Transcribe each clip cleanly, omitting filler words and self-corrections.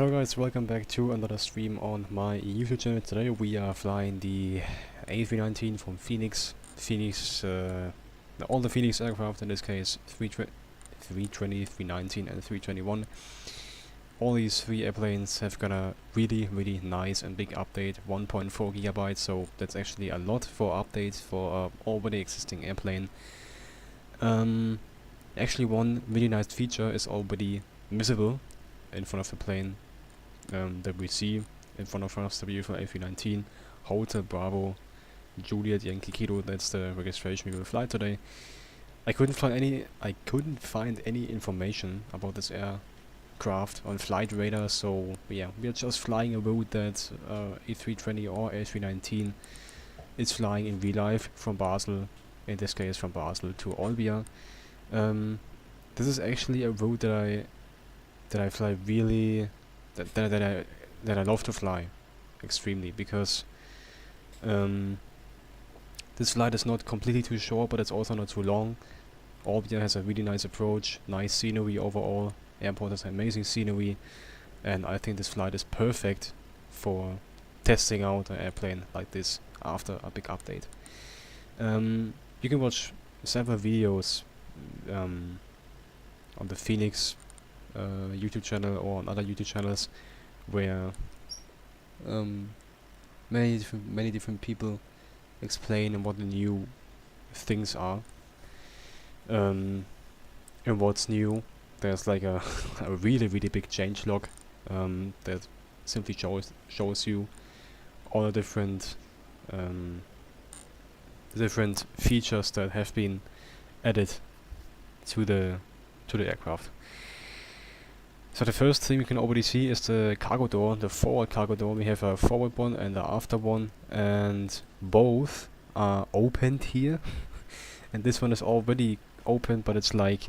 Hello guys, welcome back to another stream on my YouTube channel. Today we are flying the A319 from Fenix. All the Fenix aircraft, in this case 320, 319 and 321. All these three airplanes have got a really nice and big update, 1.4 gigabytes, so that's actually a lot for updates for an already existing airplane. Actually one really nice feature is already visible in front of the plane that we see in front of us, the beautiful A319, Hotel Bravo, Juliet Yankee Kilo. That's the registration we will fly today. I couldn't find any information about this aircraft on Flight Radar, so yeah, we are just flying a route that A320 or A319 is flying in real life from Basel, in this case from Basel to Olbia. This is actually a route that I fly really, that I love to fly extremely, because this flight is not completely too short, but it's also not too long. Olbia has a really nice approach, nice scenery overall. Airport has amazing scenery, and I think this flight is perfect for testing out an airplane like this after a big update. You can watch several videos on the Fenix YouTube channel or on other YouTube channels where many different people explain what the new things are and what's new. There's like a really big change log that simply shows you all the different features that have been added to the aircraft. So the first thing we can already see is the cargo door, the forward cargo door. We have a forward one and the after one, and both are opened here. And this one is already open, but it's like,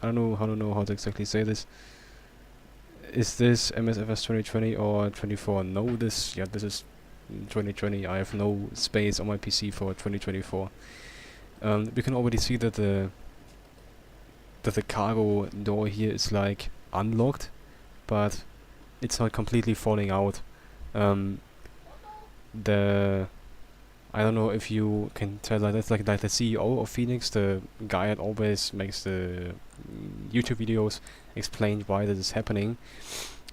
I don't know how to exactly say this. Is this MSFS 2020 or 24? No, this is 2020. I have no space on my PC for 2024. We can already see that the cargo door here is like unlocked, but it's not completely falling out. I don't know if you can tell, that's like the CEO of Fenix, the guy that always makes the YouTube videos, explain why this is happening.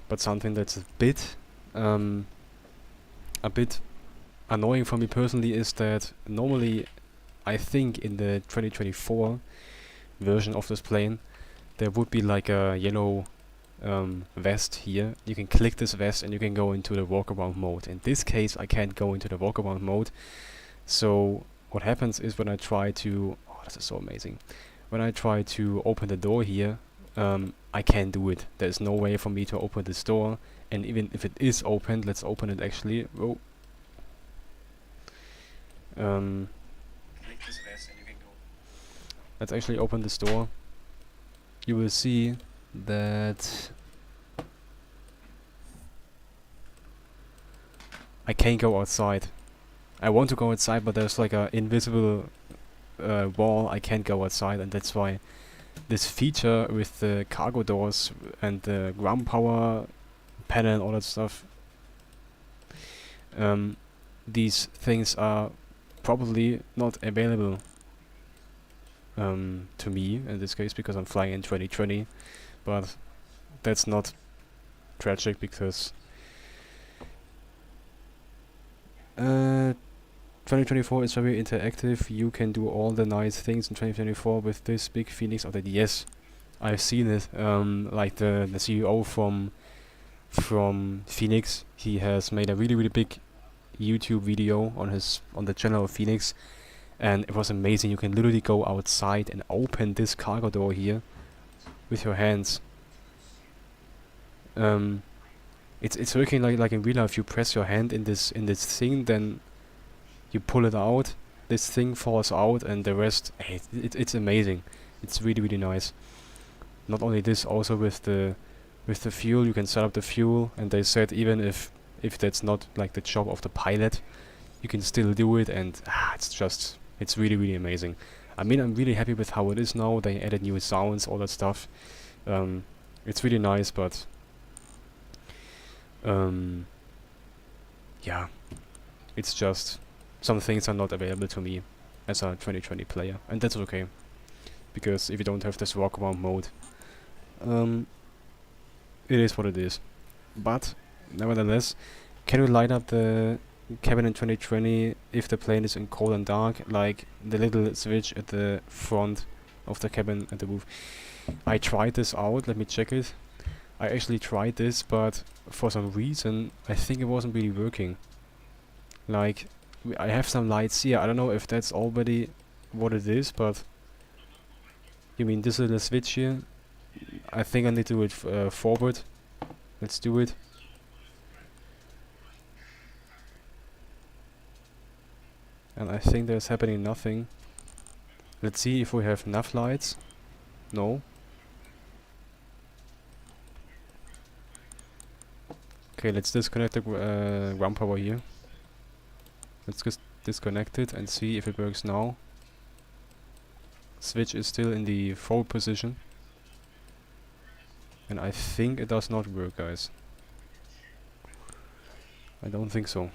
But something that's a bit annoying for me personally is that normally, I think in the 2024 version of this plane, there would be like a yellow vest here. You can click this vest and you can go into the walkabout mode. In this case, I can't go into the walkabout mode. So what happens is when I try to, oh, this is so amazing. When I try to open the door here, I can't do it. There's no way for me to open this door. And even if it is opened, let's open it actually. Oh. Click this vest and you can go. Let's actually open this door. You will see that I can't go outside. I want to go outside, but there's like a invisible wall. I can't go outside, and that's why this feature with the cargo doors and the ground power panel and all that stuff, these things are probably not available to me in this case, because I'm flying in 2020, but that's not tragic, because 2024 is very interactive. You can do all the nice things in 2024 with this big Fenix update. Yes, I've seen it. Like the CEO from Fenix, he has made a really big YouTube video on the channel of Fenix. And it was amazing. You can literally go outside and open this cargo door here with your hands. It's working like in real life. You press your hand in this thing, then you pull it out. This thing falls out, and the rest. It's amazing. It's really nice. Not only this, also with the fuel, you can set up the fuel. And they said even if that's not like the job of the pilot, you can still do it, and it's really amazing. I mean, I'm really happy with how it is now. They added new sounds, all that stuff. It's really nice, but Yeah, it's just some things are not available to me as a 2020 player, and that's okay, because if you don't have this walkaround mode, um, it is what it is. But nevertheless, can you light up the cabin in 2020 if the plane is in cold and dark, like the little switch at the front of the cabin at the roof? I tried this out, let me check it. I actually tried this, but for some reason I think it wasn't really working. Like, I have some lights here, I don't know if that's already what it is, but you mean this little switch here? I think I need to do it forward. Let's do it. And I think there's happening nothing. Let's see if we have enough lights. No. Okay, let's disconnect the ground power here. Let's just disconnect it and see if it works now. Switch is still in the forward position. And I think it does not work, guys. I don't think so.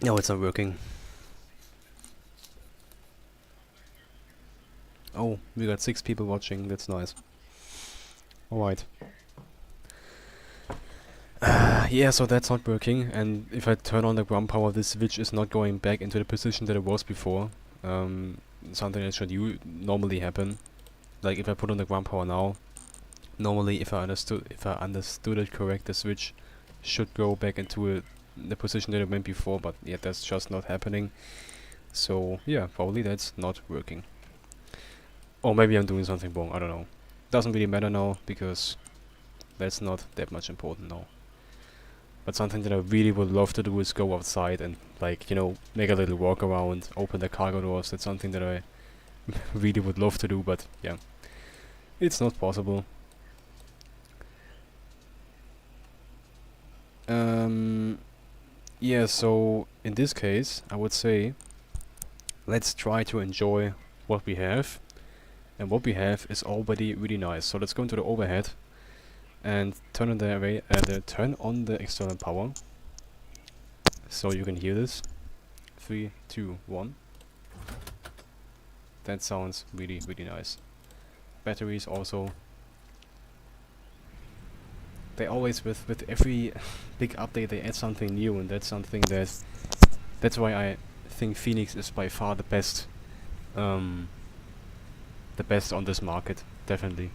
No, it's not working. Oh, we got 6 people watching, that's nice. Alright. Yeah, so that's not working, and if I turn on the ground power, this switch is not going back into the position that it was before. Something that should normally happen. Like if I put on the ground power now, normally if I understood it correct, the switch should go back into the position that it went before, but yeah, that's just not happening. So yeah, probably that's not working. Or maybe I'm doing something wrong, I don't know. Doesn't really matter now, because that's not that much important now. But something that I really would love to do is go outside and, like, you know, make a little walk around, open the cargo doors. That's something that I really would love to do, but yeah, it's not possible. Yeah, so in this case, I would say let's try to enjoy what we have. And what we have is already really nice. So let's go into the overhead and turn on the external power, so you can hear this. 3, 2, 1. That sounds really, really nice. Batteries also. They always, with every big update, they add something new, and that's something that's why I think Fenix is by far the best on this market, definitely.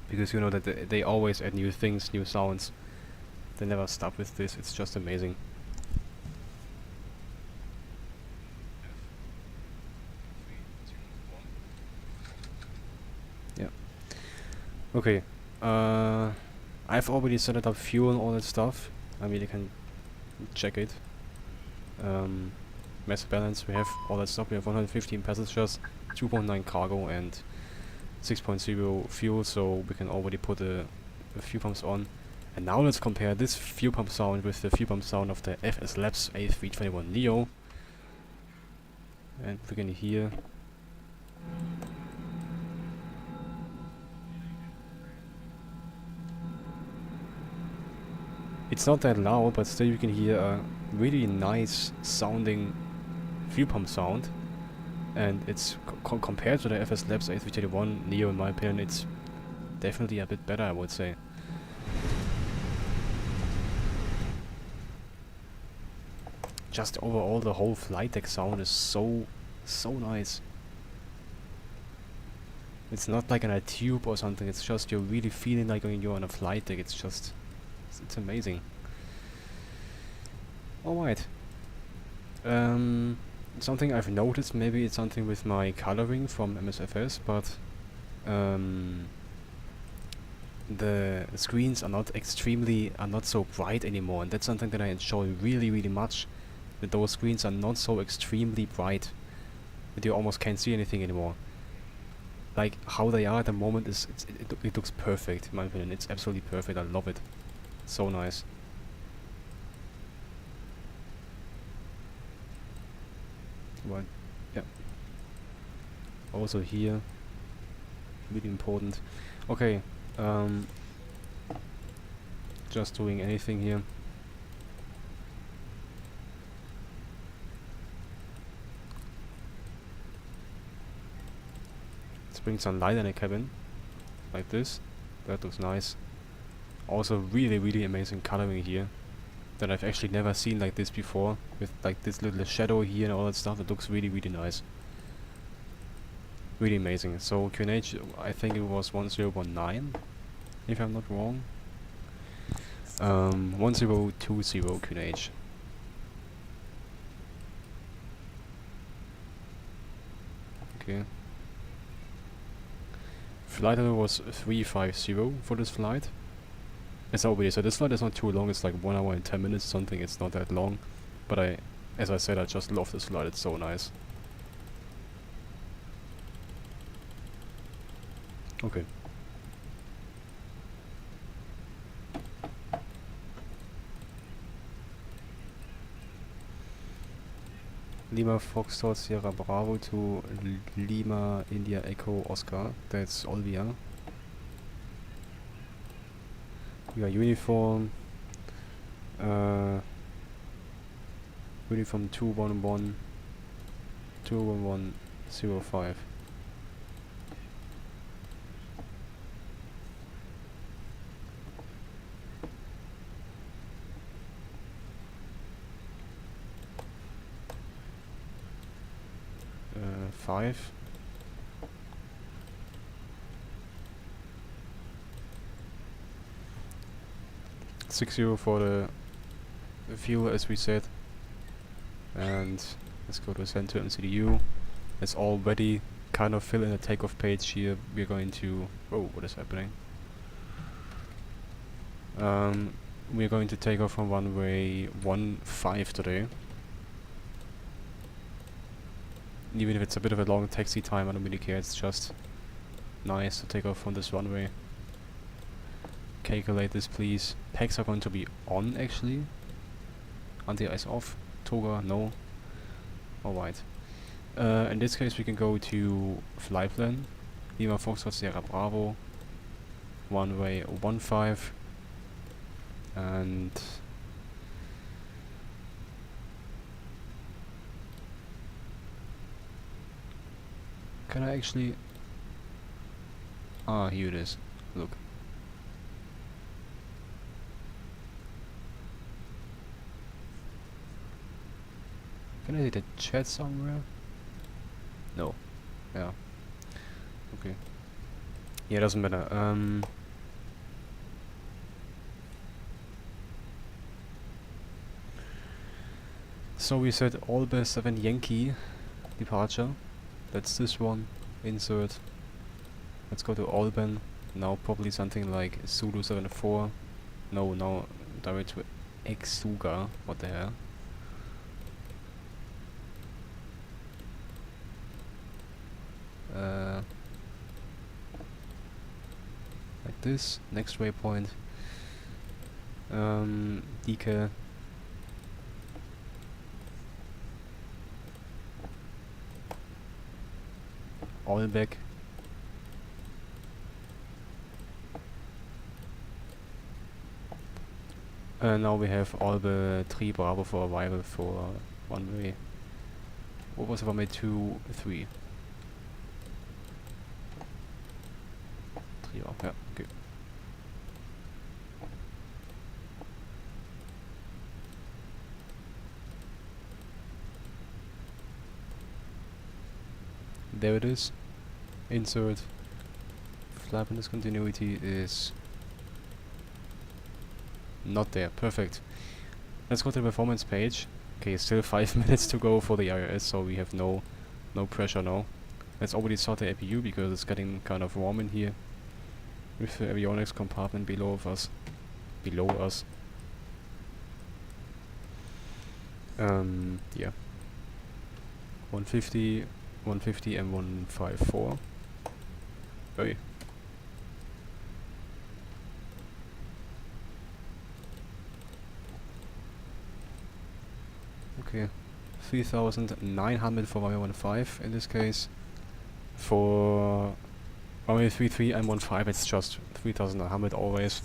Because you know that they always add new things, new sounds. They never stop with this, it's just amazing. Yeah. Okay. I've already set it up fuel and all that stuff. I mean, you can check it. Mass balance, we have all that stuff. We have 115 passengers, 2.9 cargo, and 6.0 fuel, so we can already put the fuel pumps on. And now let's compare this fuel pump sound with the fuel pump sound of the FS Labs A321 Neo. And we can hear. It's not that loud, but still you can hear a really nice sounding fuel pump sound. And it's compared to the FS Labs A321 Neo, in my opinion, it's definitely a bit better, I would say. Just overall, the whole flight deck sound is so nice. It's not like on a tube or something, it's just you're really feeling like when you're on a flight deck. It's just, it's amazing. Alright. Something I've noticed, maybe it's something with my coloring from MSFS, but the screens are not so bright anymore, and that's something that I enjoy really, really much. That those screens are not so extremely bright that you almost can't see anything anymore. Like how they are at the moment it looks perfect, in my opinion. It's absolutely perfect. I love it. So nice. Right. Yeah. Also here, really important. Okay, just doing anything here. Let's bring some light in the cabin, like this. That looks nice. Also really amazing coloring here, that I've actually never seen like this before, with like this little shadow here and all that stuff. It looks really nice. Really amazing. So QNH, I think it was 1019, if I'm not wrong. 1020 QNH. Okay. Flight level was 350 for this flight. It's already, so this flight is not too long, it's like 1 hour and 10 minutes or something, it's not that long. But as I said, I just love this flight, it's so nice. Okay. Lima Foxtrot Sierra Bravo to Lima India Echo Oscar, that's Olbia. We are uniform. Uniform 211 21105. Five. €60 for the fuel, as we said. And let's go to center MCDU. It's already kind of fill in the takeoff page here. We're going to... Oh, what is happening? We're going to take off from runway 15 today. Even if it's a bit of a long taxi time, I don't really care. It's just nice to take off from this runway. Calculate this, please. Packs are going to be on, actually. Anti-ice off. Toga, no. Alright. In this case, we can go to flight plan. Lima Foxtrot Sierra Bravo. Runway 15. And... Can I actually... Ah, here it is. Look. Can I see the chat somewhere? No. Yeah. Okay. Yeah, doesn't matter. So we said Olbia 7 Yankee departure. That's this one. Insert. Let's go to Olbia. Now probably something like Zulu 74. No, now direct to Exuga. What the hell? Like this. Next waypoint. DK. All back. Now we have all the 3 Bravo for arrival for runway. What was it, runway 2, 3? 3, yeah, okay. There it is. Insert. Flap and discontinuity is not there. Perfect. Let's go to the performance page. Okay, still 5 minutes to go for the IRS, so we have no pressure now. Let's already start the APU because it's getting kind of warm in here. With the avionics compartment below us. Yeah. 150 and 154. Hey. Okay. 3,900 for 115 in this case. For runway 33 and 15, it's just 3,100 always.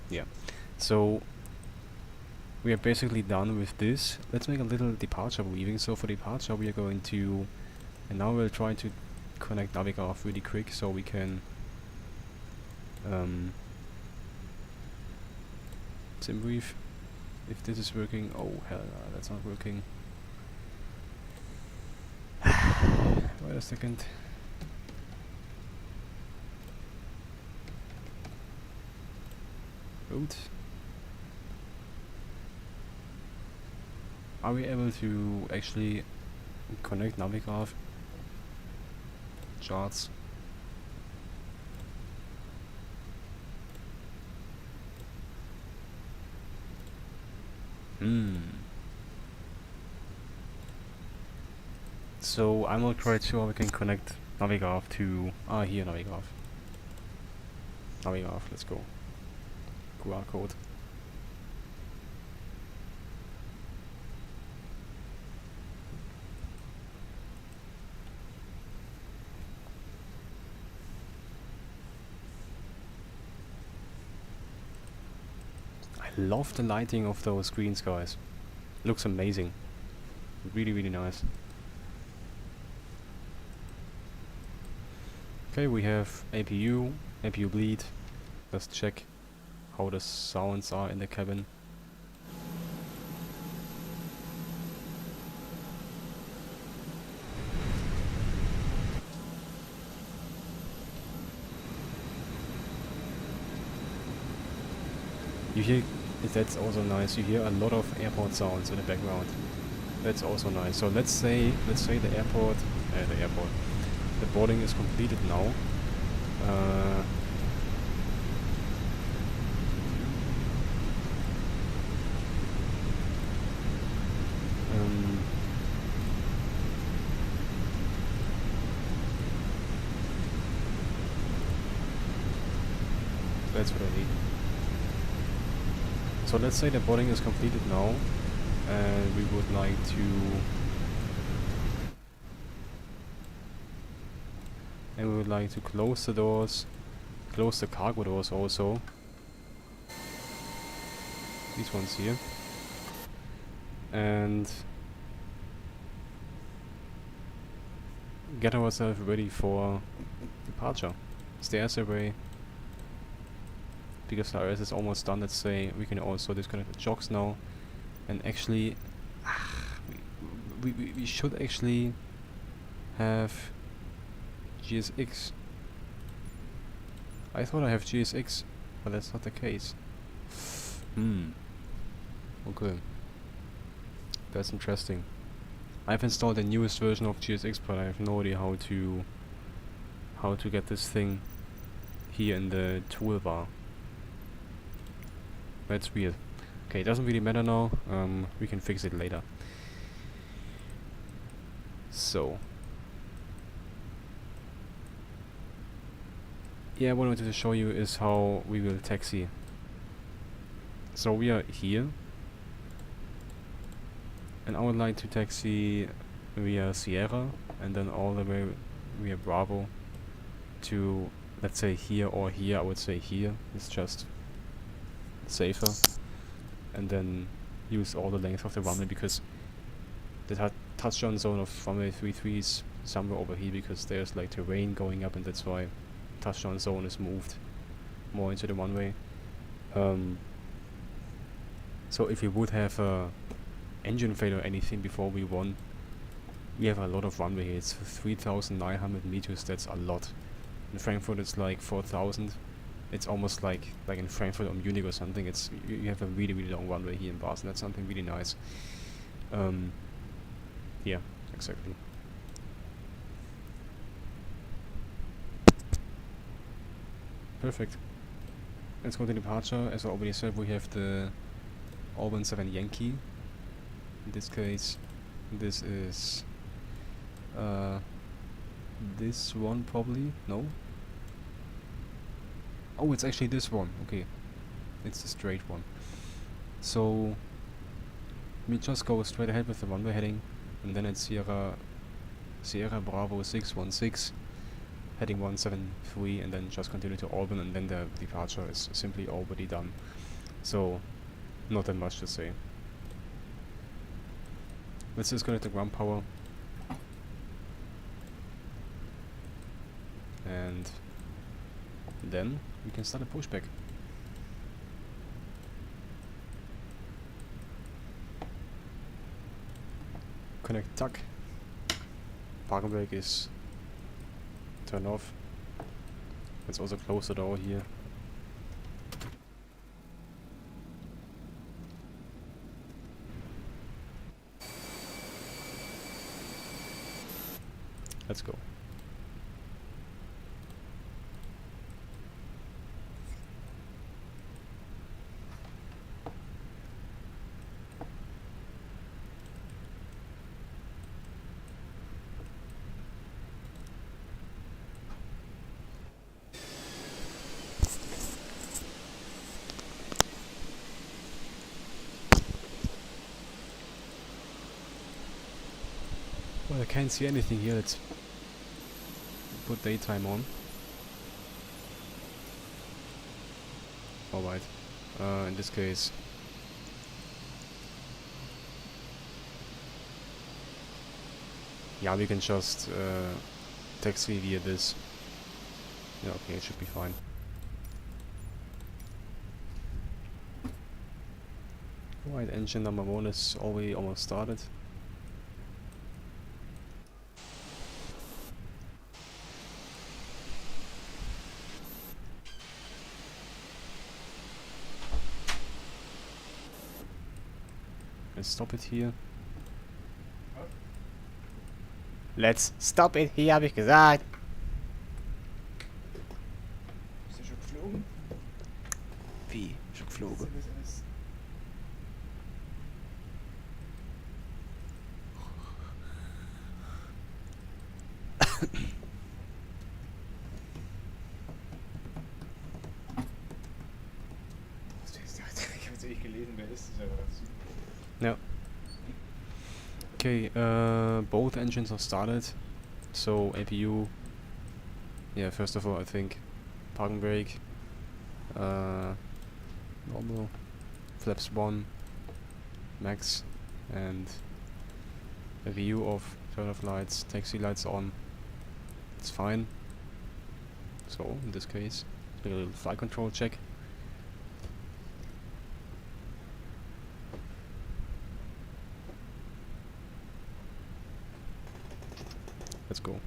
Yeah. So we are basically done with this. Let's make a little departure briefing. So for departure, we are going to, and now we'll try to connect Navigraph really quick so we can sim brief. If this is working, oh hell, that's not working. Wait a second. Root. Are we able to actually connect Navigraph charts? So I'm not quite sure we can connect Navigraph to here Navigraph. Navigraph, let's go. QR code. I love the lighting of those screens, guys. Looks amazing. Really, really nice. Okay, we have APU bleed. Let's check how the sounds are in the cabin. You hear, that's also nice. You hear a lot of airport sounds in the background. That's also nice. So let's say the boarding is completed now. That's what I need. So let's say the boarding is completed now, and we would like to close the doors, close the cargo doors also. These ones here. And get ourselves ready for departure. Stairs away. Because the RS is almost done, let's say we can also disconnect the jocks now. And actually, we should actually have GSX. I thought I have GSX, but that's not the case. Okay. That's interesting. I've installed the newest version of GSX, but I have no idea how to get this thing here in the toolbar. That's weird. Okay, it doesn't really matter now. We can fix it later. So. Yeah, what I wanted to show you is how we will taxi. So we are here. And I would like to taxi via Sierra and then all the way via Bravo to, let's say, here or here. I would say here. It's just safer. And then use all the length of the runway, because the touchdown zone of runway 33 is somewhere over here, because there's like terrain going up, and that's why touchdown zone is moved more into the runway. So if we would have a engine failure or anything before we won, we have a lot of runway here. It's 3,900 meters. That's a lot. In Frankfurt it's like 4,000. It's almost like in Frankfurt or Munich or something. It's you have a really, really long runway here in Basel. That's something really nice. Yeah, exactly. Perfect. Let's go to departure. As I already said, we have the Albon 7 Yankee. In this case, this is this one probably. No. Oh, it's actually this one. Okay, it's the straight one. So we just go straight ahead with the runway heading, and then at Sierra Sierra Bravo 616, heading 173, and then just continue to Olbia, and then the departure is simply already done. So, not that much to say. Let's disconnect the ground power. And then we can start a pushback. Connect tuck. Parking brake is turned off. Let's also close the door here. Let's go. Well, I can't see anything here. Let's put daytime on. Alright. In this case, yeah, we can just taxi via this. Yeah, okay, it should be fine. Alright, engine number 1 is already almost started. Let's stop it here. Let's stop it here, habe ich gesagt. Bist du schon geflogen? Wie? Schon geflogen? Ich habe jetzt nicht gelesen, wer ist das, aber ganz süß. Yeah. Okay, both engines are started. So APU, yeah, first of all I think parking brake, normal, flaps 1, max, and APU off, turn off lights, taxi lights on. It's fine. So in this case, a little flight control check. Let's go.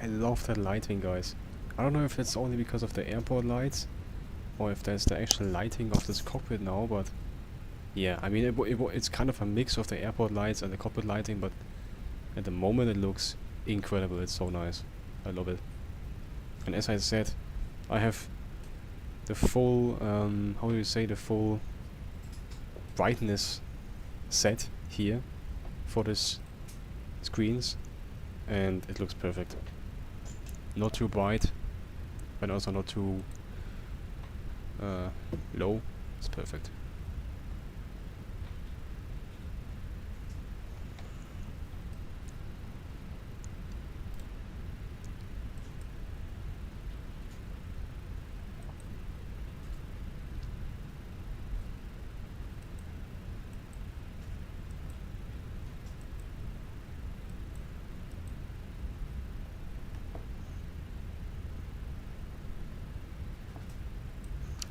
I love that lighting, guys. I don't know if it's only because of the airport lights, or if there's the actual lighting of this cockpit now, but yeah, I mean it's kind of a mix of the airport lights and the cockpit lighting, but at the moment it looks incredible. It's so nice. I love it. And as I said, I have the full, how do you say, the full brightness set here for this screens, and it looks perfect. Not too bright, but also not too low. It's perfect.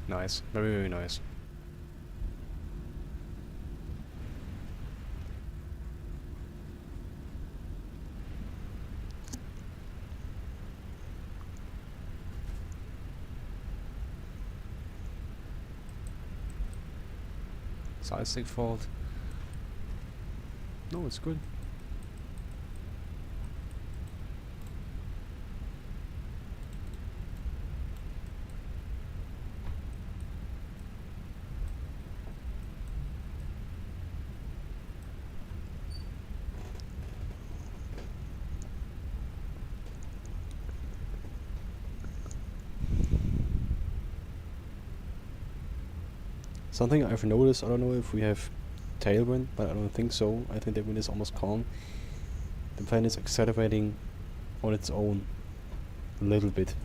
Nice, very, very nice. Side stick fault. No, it's good. Something I've noticed, I don't know if we have tailwind, but I don't think so. I think the wind is almost calm. The plane is accelerating on its own a little bit.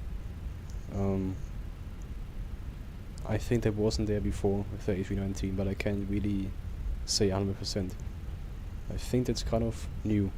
I think that wasn't there before with the A319, but I can't really say 100%. I think that's kind of new.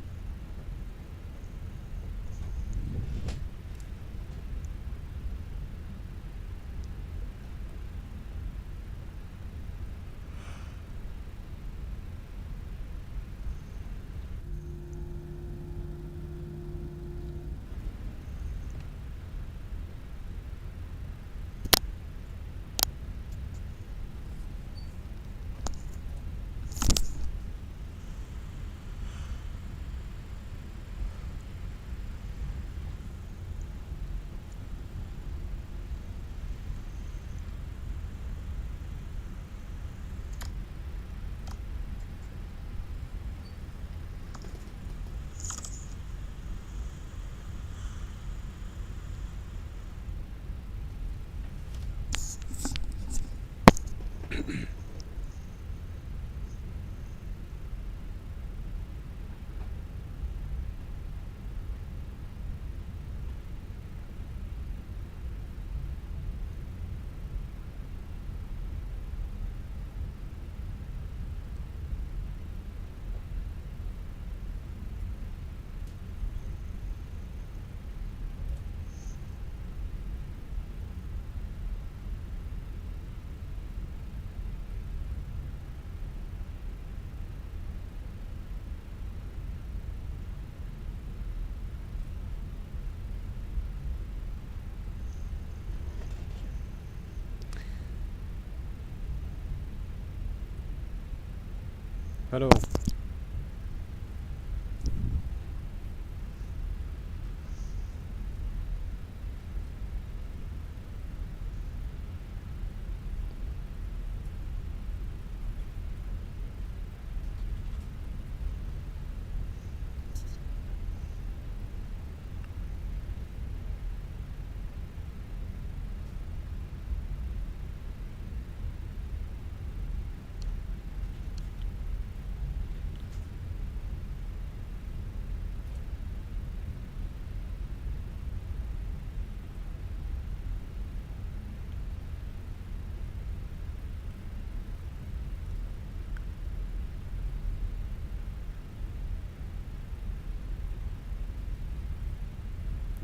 Hello.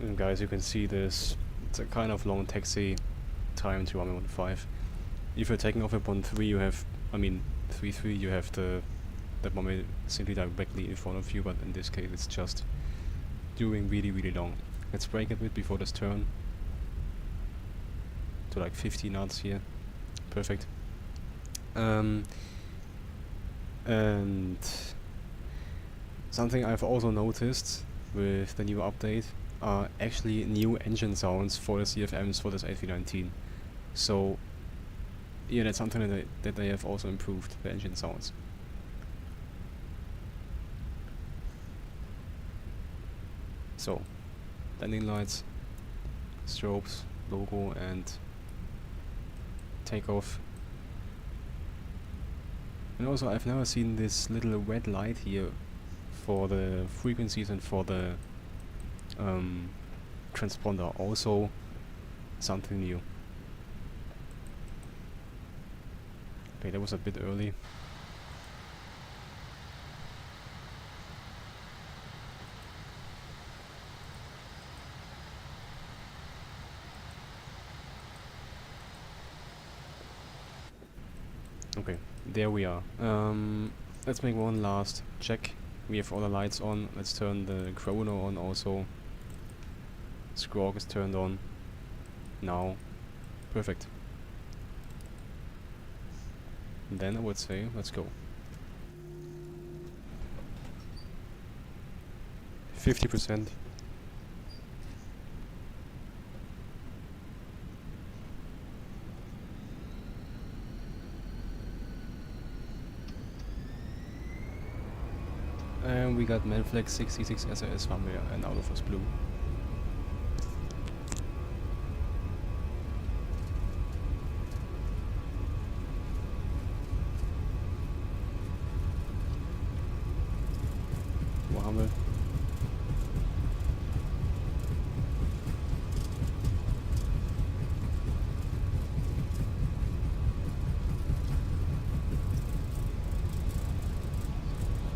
And guys, you can see this. It's a kind of long taxi time to runway 15. If you're taking off at 13, you have, 33, you have the runway simply directly in front of you, but in this case it's just doing really, really long. Let's brake a bit before this turn. To like 50 knots here. Perfect. And something I've also noticed with the new update are actually new engine sounds for the CFMs for this A319. So yeah, that's something that they have also improved, the engine sounds. So, landing lights, strobes, logo, and takeoff. And also I've never seen this little red light here for the frequencies and for the transponder, also something new. Okay, that was a bit early. Okay, there we are. Let's make one last check. We have all the lights on. Let's turn the chrono on also. Squawk is turned on. Now. Perfect. And then I would say, let's go. 50%. And we got Manflex 66 SAS runway and out of us blue.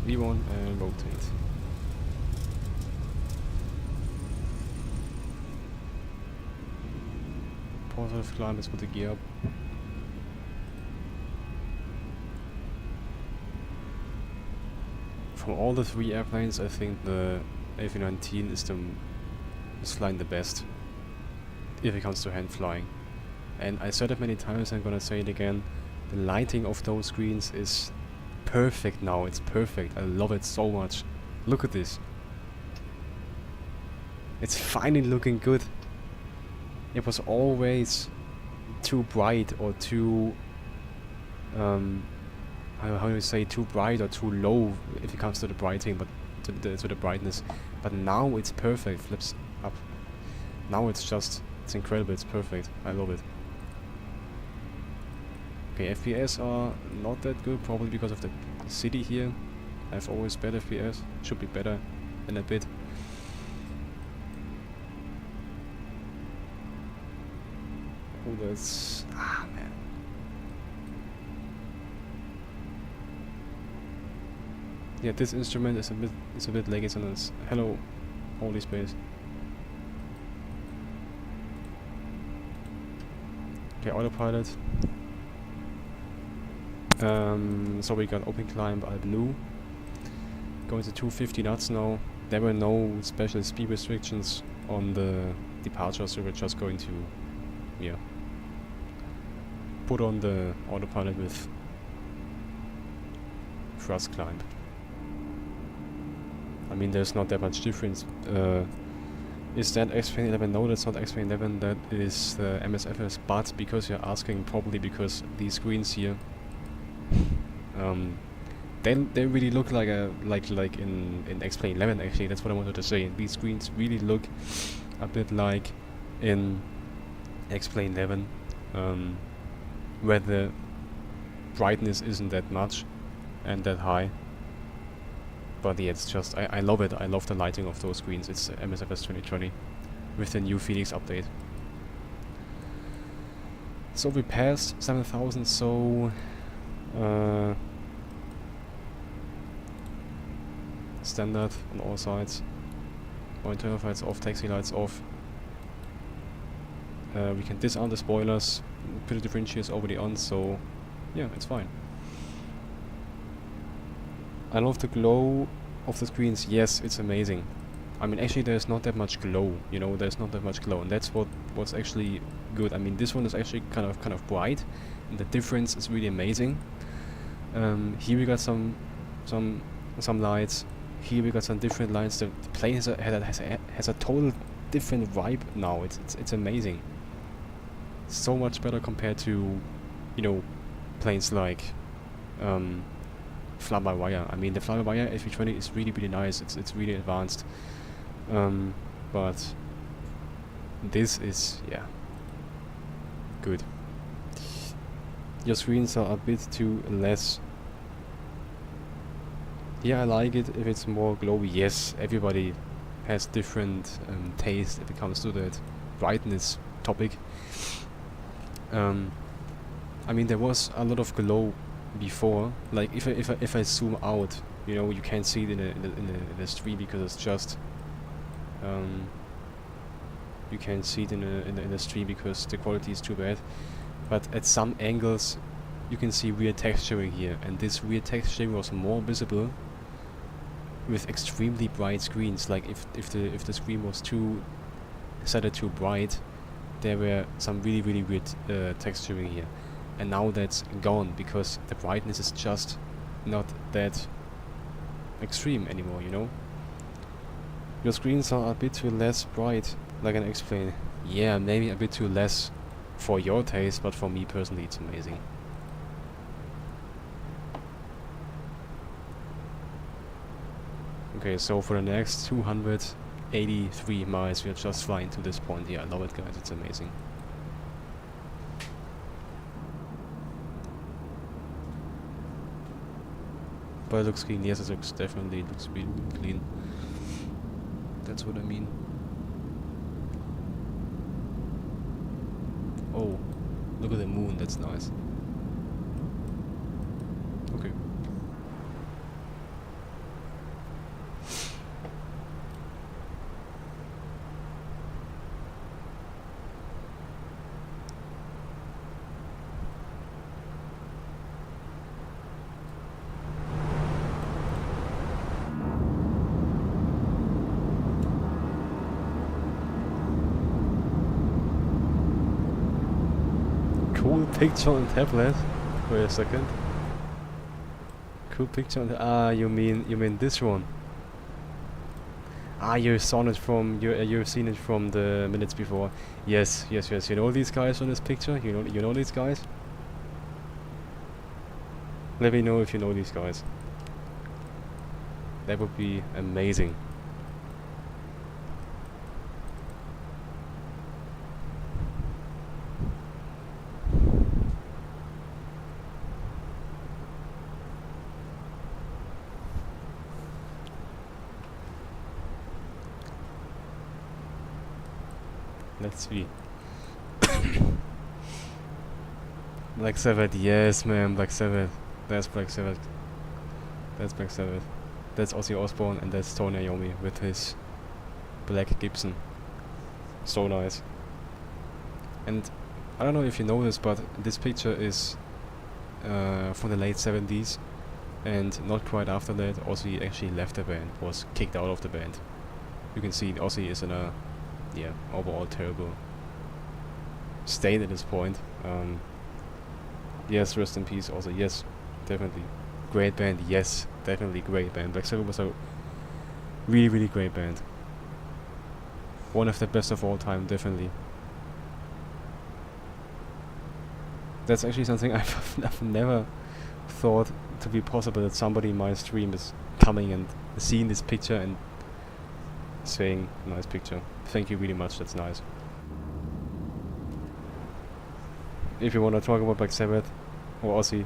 V1 and rotate. Positive climb, let's put the gear up. From all the 3 airplanes, I think the A319 is flying the best if it comes to hand flying. And I said it many times, I'm gonna say it again, the lighting of those screens is perfect now, it's perfect, I love it so much. Look at this. It's finally looking good. It was always too bright or too, how do you say, too bright or too low if it comes to the brighting, but to the brightness. But now it's perfect, flips up. Now it's incredible, it's perfect, I love it. Okay, FPS are not that good, probably because of the city here. I have always better FPS, should be better in a bit. Oh, that's... ah, man. Yeah, this instrument is a bit laggy sometimes. Hello, holy space. Okay, autopilot. So we got open climb al blue. Going to 250 knots now. There were no special speed restrictions on the departure, so we're just going to, yeah, put on the autopilot with thrust climb. I mean, there's not that much difference. Is that X-Plane 11? No, that's not X-Plane 11, that is the MSFS, but because you're asking, probably because these screens here, they really look like in X-Plane 11 actually, that's what I wanted to say. These screens really look a bit like in X-Plane 11, where the brightness isn't that much and that high. But yeah, it's just, I love it. I love the lighting of those screens. It's MSFS 2020 with the new Fenix update. So we passed 7,000, so standard on all sides. Point lights off, taxi lights off. We can disarm the spoilers, put the differentiators already on, so yeah, it's fine. I love the glow of the screens. Yes, it's amazing. I mean, actually there's not that much glow, you know, there's not that much glow, and that's what's actually good. I mean, this one is actually kind of bright, and the difference is really amazing. Here we got some lights. Here we got some different lights. The plane has a total different vibe now. It's amazing. So much better compared to, you know, planes like fly-by-wire. I mean, the fly-by-wire A320 is really nice. It's really advanced. But this is, yeah, good. Your screens are a bit too less. Yeah, I like it if it's more glowy. Yes, everybody has different taste if it comes to that brightness topic. I mean, there was a lot of glow before. Like if I zoom out, you know, you can't see it in the stream because it's just you can't see it in the stream because the quality is too bad. But at some angles, you can see weird texturing here, and this weird texturing was more visible with extremely bright screens. Like if the screen was set too bright, there were some really weird texturing here, and now that's gone because the brightness is just not that extreme anymore, you know. Your screens are a bit too less bright, like an X-Plane. Yeah, maybe a bit too less for your taste, but for me personally it's amazing. Okay, so for the next 283 miles we are just flying to this point. Yeah, I love it, guys, it's amazing. But it looks clean. Yes, it looks definitely, it looks really clean. That's what I mean. Oh, look at the moon, that's nice. Okay. cool picture on tablet. Wait a second. Cool picture on you mean this one? You've seen it from you've seen it from the minutes before. Yes. You know these guys on this picture? You know these guys? Let me know if you know these guys. That would be amazing. Let's see. Black Sabbath, yes man, Black Sabbath. That's Black Sabbath. That's Black Sabbath. That's Ozzy Osbourne and that's Tony Iommi with his black Gibson. So nice. And I don't know if you know this, but this picture is from the late 70s, and not quite after that Ozzy actually left the band, was kicked out of the band. You can see Ozzy is in a overall terrible state at this point. Yes, rest in peace also, yes, definitely. Great band, yes, definitely great band. Black Sabbath was a really great band. One of the best of all time, definitely. That's actually something I've never thought to be possible, that somebody in my stream is coming and seeing this picture and saying, nice picture. Thank you really much, that's nice. If you want to talk about Black Sabbath or Ozzy,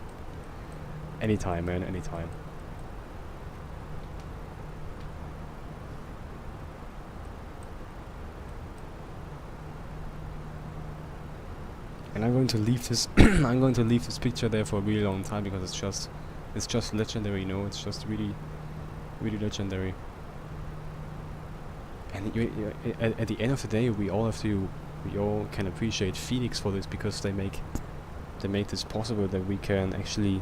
anytime man, anytime. And I'm going to leave this I'm going to leave this picture there for a really long time, because it's just legendary, you know, it's just really legendary. And at the end of the day, we all can appreciate Phoenix for this, because they make this possible, that we can actually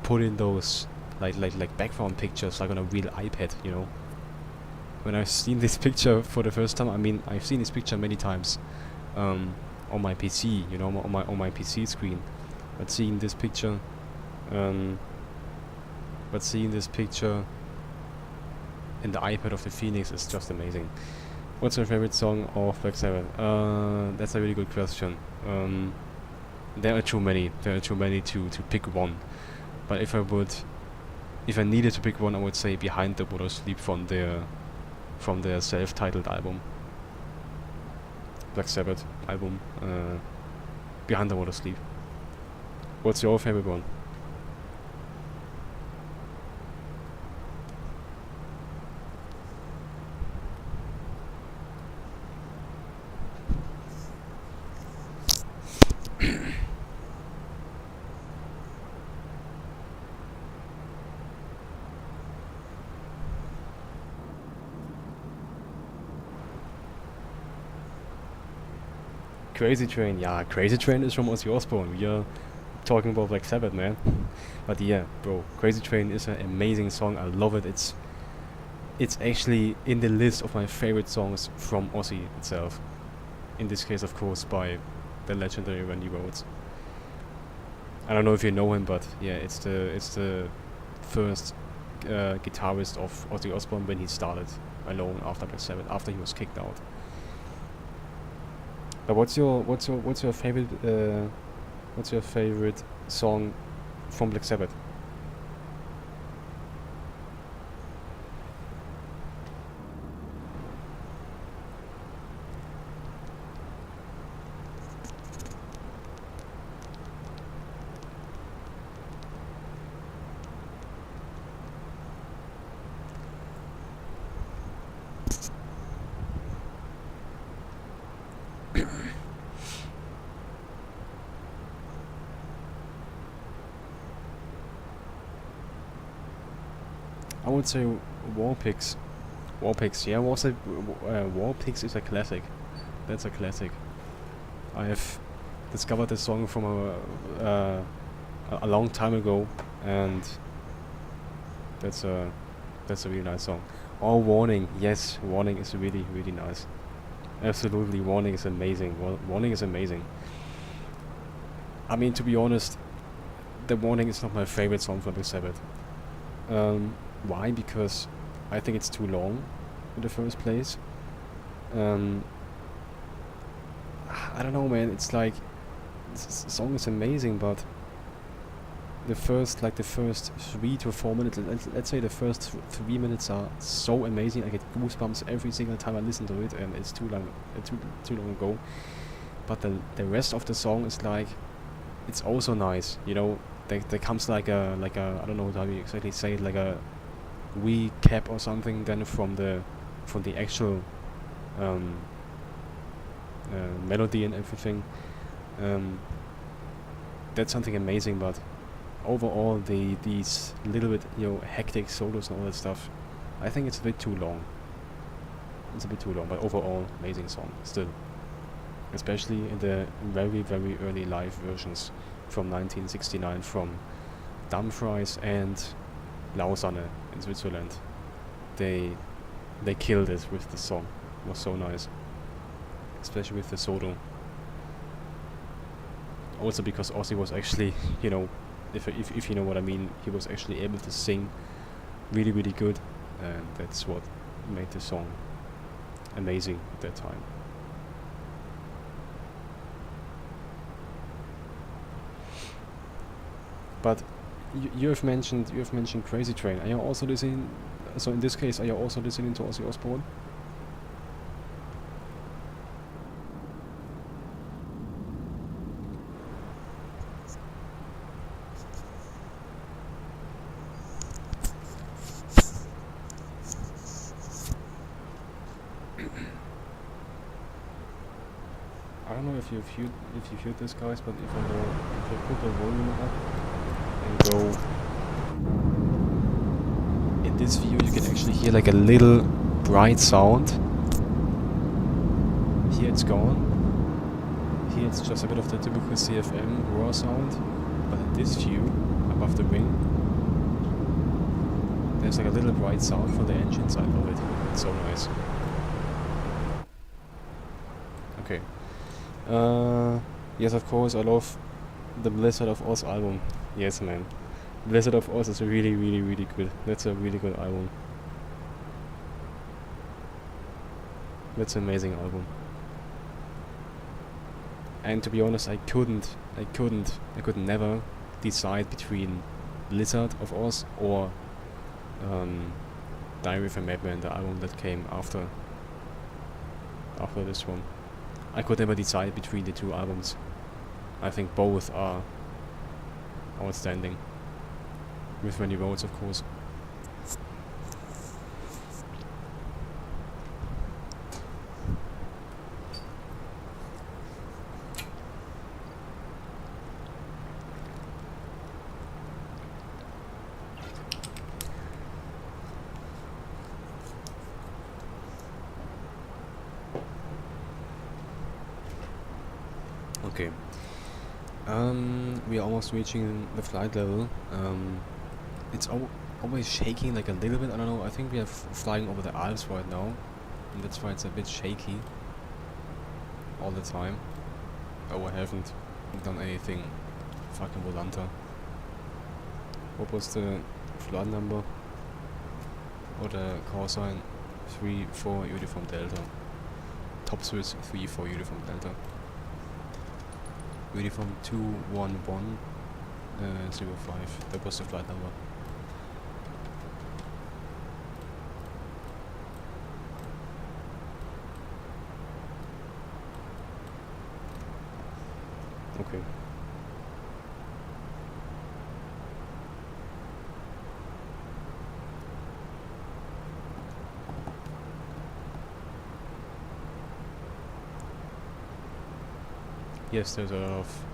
put in those like background pictures like on a real iPad, you know. When I've seen this picture for the first time, I mean, I've seen this picture many times on my PC, you know, on my PC screen, but seeing this picture in the iPad of the Phoenix is just amazing. What's your favorite song of Black Sabbath? That's a really good question. There are too many to pick one. But if I needed to pick one, I would say Behind the Water Sleep from their self-titled album. Black Sabbath album, Behind the Water Sleep. What's your favorite one? Crazy Train, yeah, Crazy Train is from Ozzy Osbourne. We are talking about Black Sabbath, man. But yeah, bro, Crazy Train is an amazing song. I love it. It's actually in the list of my favorite songs from Ozzy itself. In this case, of course, by the legendary Randy Rhoads. I don't know if you know him, but yeah, it's the first guitarist of Ozzy Osbourne when he started alone after Black Sabbath, after he was kicked out. But what's your favorite song from Black Sabbath? I would say War Pigs. War Pigs, yeah, War Pigs is a classic. That's a classic. I have discovered this song from a long time ago, and that's a really nice song. Or Warning, yes, Warning is really nice. Absolutely, Warning is amazing. Warning is amazing. I mean, to be honest, The Warning is not my favorite song from Black Sabbath. Why? Because I think it's too long in the first place. I don't know, man. It's like this song is amazing, but the first 3 to 4 minutes, let's say the first 3 minutes are so amazing. I get goosebumps every single time I listen to it, and it's too long ago. But the rest of the song is like, it's also nice, you know. There comes like a I don't know how you exactly say it, like a recap or something then from the actual melody and everything. That's something amazing, but overall these little bit, you know, hectic solos and all that stuff, I think it's a bit too long. It's a bit too long, but overall amazing song still, especially in the very very early live versions from 1969 from Dumfries and Lausanne in Switzerland. They killed it with the song. It was so nice, especially with the solo. Also because Ozzy was actually, you know, if you know what I mean, he was actually able to sing really really good, and that's what made the song amazing at that time. But you have mentioned Crazy Train. Are you also listening? So in this case, are you also listening to Ozzy Osbourne? I don't know if you've heard this, guys, but if you put the volume up and go in this view, you can actually hear like a little bright sound. Here it's gone. Here it's just a bit of the typical CFM raw sound, but in this view, above the wing, there's like a little bright sound for the engines. I love it. It's so nice. Okay. Yes, of course, I love the Blizzard of Oz album. Yes, man. Blizzard of Oz is really, really, really good. That's a really good album. That's an amazing album. And to be honest, I could never decide between Blizzard of Oz or Diary of a Madman, the album that came after this one. I could never decide between the two albums. I think both are outstanding. With many roads, of course. Okay. We are almost reaching the flight level. It's always shaking like a little bit. I don't know. I think we are flying over the Alps right now, and that's why it's a bit shaky all the time. Oh, I haven't done anything fucking volanta. What was the flight number? Or the call sign? 34 Uniform Delta. Top Swiss 34 Uniform Delta. Uniform 21105. That was the flight number. Okay. Yes, there's a lot of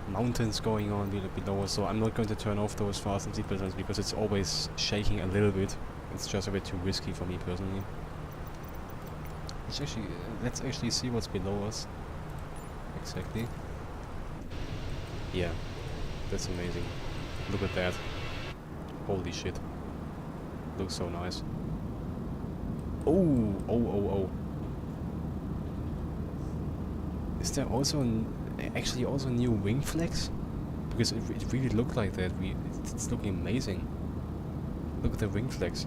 mountains going on below us, so I'm not going to turn off those fasten seatbelt signs because it's always shaking a little bit. It's just a bit too risky for me personally. Let's actually see what's below us. Exactly. Yeah, that's amazing. Look at that. Holy shit. Looks so nice. Oh. Is there also actually also new wing flags? Because it really looked like that. It's looking amazing. Look at the wing flags.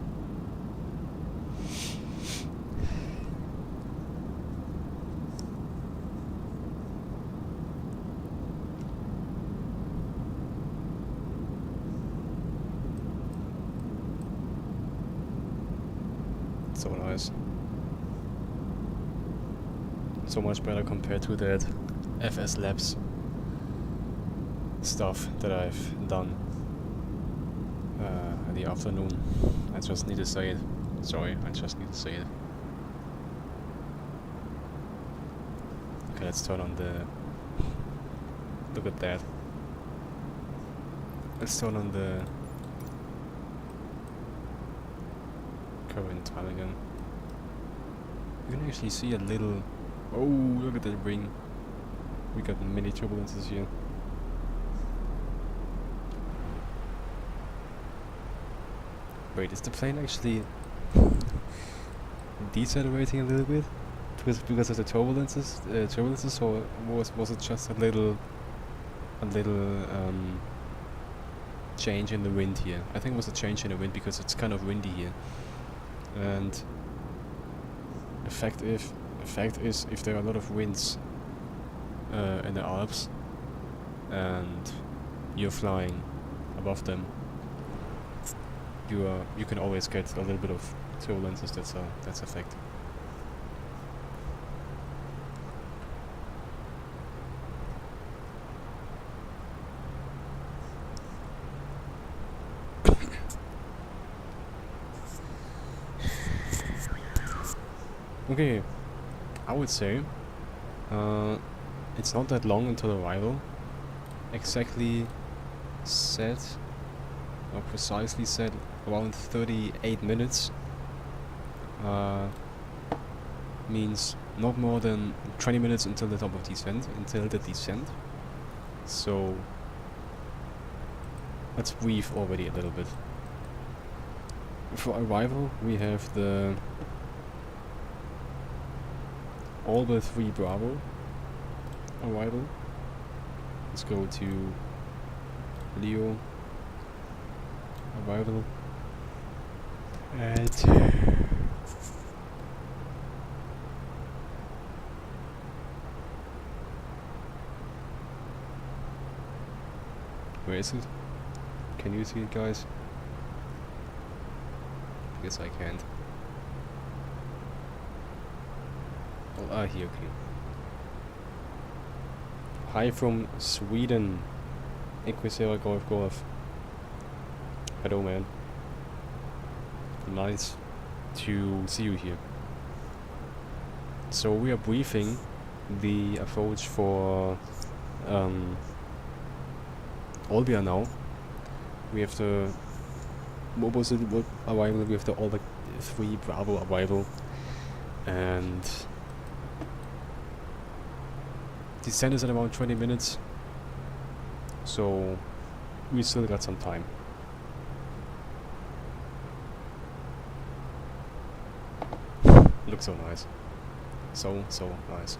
So nice. So much better compared to that FS Labs stuff that I've done in the afternoon. I just need to say it. Sorry, I just need to say it. Okay, let's turn on the... Look at that. Let's turn on the current time again. You can actually see a little... Oh, look at that ring. We got many turbulences here. Wait, is the plane actually decelerating a little bit because of the turbulences, or was it just a little change in the wind here? I think it was a change in the wind because it's kind of windy here. And the fact is, if there are a lot of winds in the Alps and you're flying above them, you can always get a little bit of turbulences. That's a fact. Okay, I would say it's not that long until arrival. Exactly said, or precisely said, around 38 minutes. Means not more than 20 minutes until the top of descent, So let's breathe already a little bit. For arrival, we have the Olbia 3 Bravo arrival. Let's go to Leo arrival. And where is it? Can you see it, guys? I guess I can't. Oh, here, okay. Hi from Sweden. Equisera Golf. Hello, man. Nice to see you here. So we are briefing the approach for Olbia now. We have the arrival, we have the Olbia 3 Bravo arrival, and descent is at around 20 minutes, so we still got some time. Looks so nice. So nice.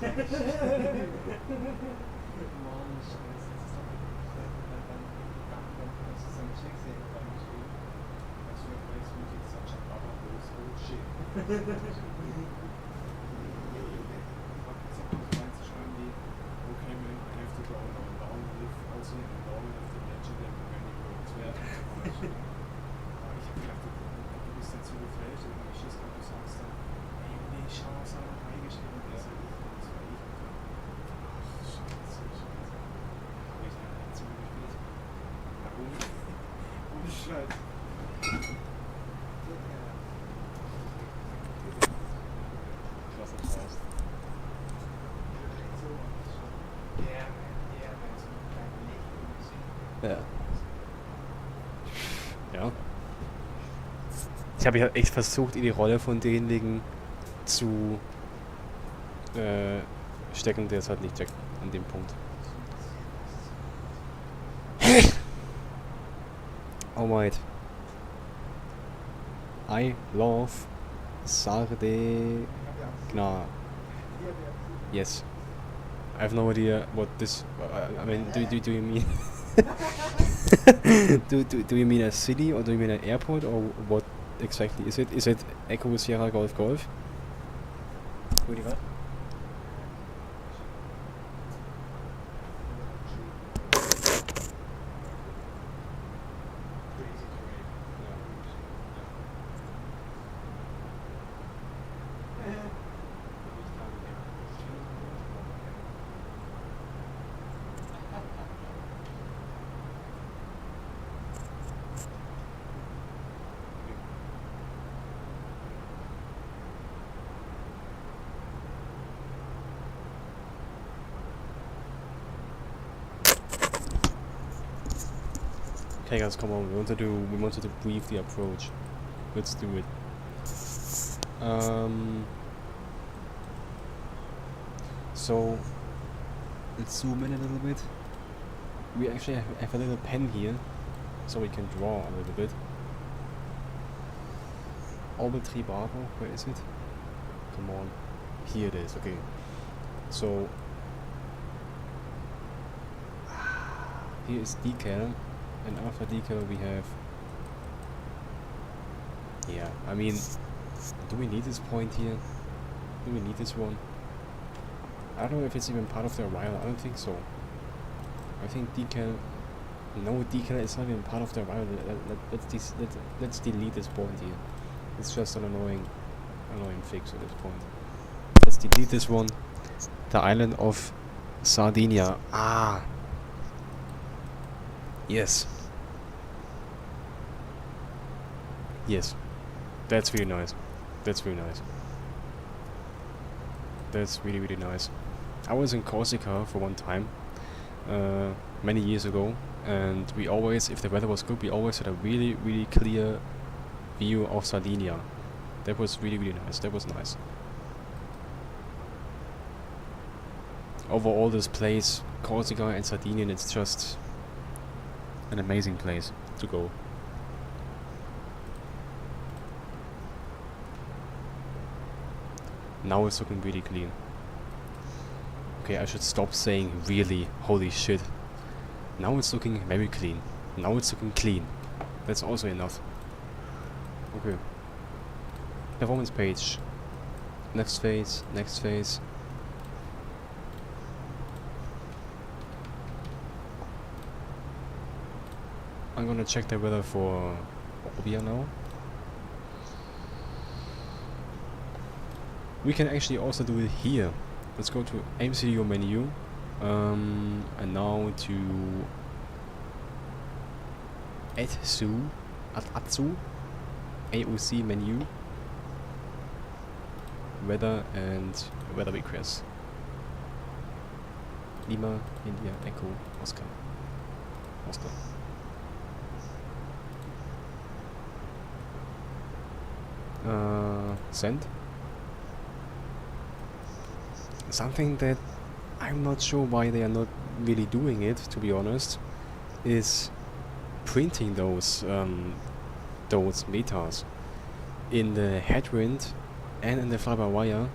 Mann, scheiße, das ist doch dann hast du so einen Check sehen und dann geschrieben. A320 is such a powerhouse old ship. Reinzuschreiben wie, okay man, I have to go now. Long live also long live the legend and many words. Ja. Aber ich hab gedacht, du bist dazu gefälscht, und dann schießt du sagst dann, ey, nee, schau, was er noch reingeschrieben hat. Das war ich. Ach, scheiße. Aber ich hab zu gespielt. Warum? Ohne Scheiß. Klasse Faust. Ja. Ja. Ich habe ja echt versucht, in die Rolle von denjenigen zu stecken, der es halt nicht checkt an dem Punkt. Alright. I love Sarde. Gna. Yes. I have no idea what this. I mean, do you mean? do you mean a city or do you mean an airport or what exactly is it? Is it Echo Sierra Golf Golf? What do you got? Okay guys, come on, we wanted to brief the approach. Let's do it. So let's zoom in a little bit. We actually have a little pen here, so we can draw a little bit. Orbit 3 Bravo, where is it? Come on. Here it is, okay. So here is decal. And after decal we have, yeah, I mean, do we need this point here? Do we need this one? I don't know if it's even part of the arrival, I don't think so. I think decal, no, decal is not even part of the arrival. Let's delete this point here. It's just an annoying fix at this point. Let's delete this one. The island of Sardinia. Ah! Yes. Yes. That's really nice. That's really nice. That's really, really nice. I was in Corsica for one time, many years ago, and we always, if the weather was good, we always had a really, really clear view of Sardinia. That was really, really nice. That was nice. Overall, this place, Corsica and Sardinia, it's just an amazing place to go. Now it's looking really clean. Okay, I should stop saying really, holy shit. Now it's looking very clean. Now it's looking clean. That's also enough. Okay. Performance page. Next phase, next phase. I'm gonna check the weather for Olbia now. We can actually also do it here. Let's go to MCDO menu, and now to Atsu, AOC menu, weather and weather request. Lima, India, Echo, Oscar. Send. Something that I'm not sure why they are not really doing it, to be honest, is printing those meters in the headwind and in the fly-by-wire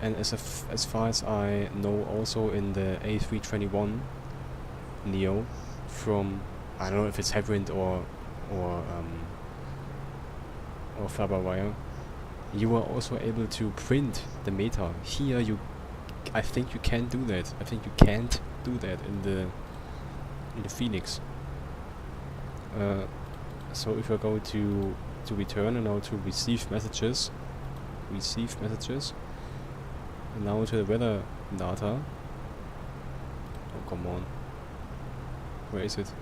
and as far as I know, also in the A321 Neo, from I don't know if it's headwind or Faber-Wire, you are also able to print the meta. Here I think you can't do that. I think you can't do that in the Fenix. So if I go to return and now to receive messages, and now to the weather data. Oh, come on. Where is it?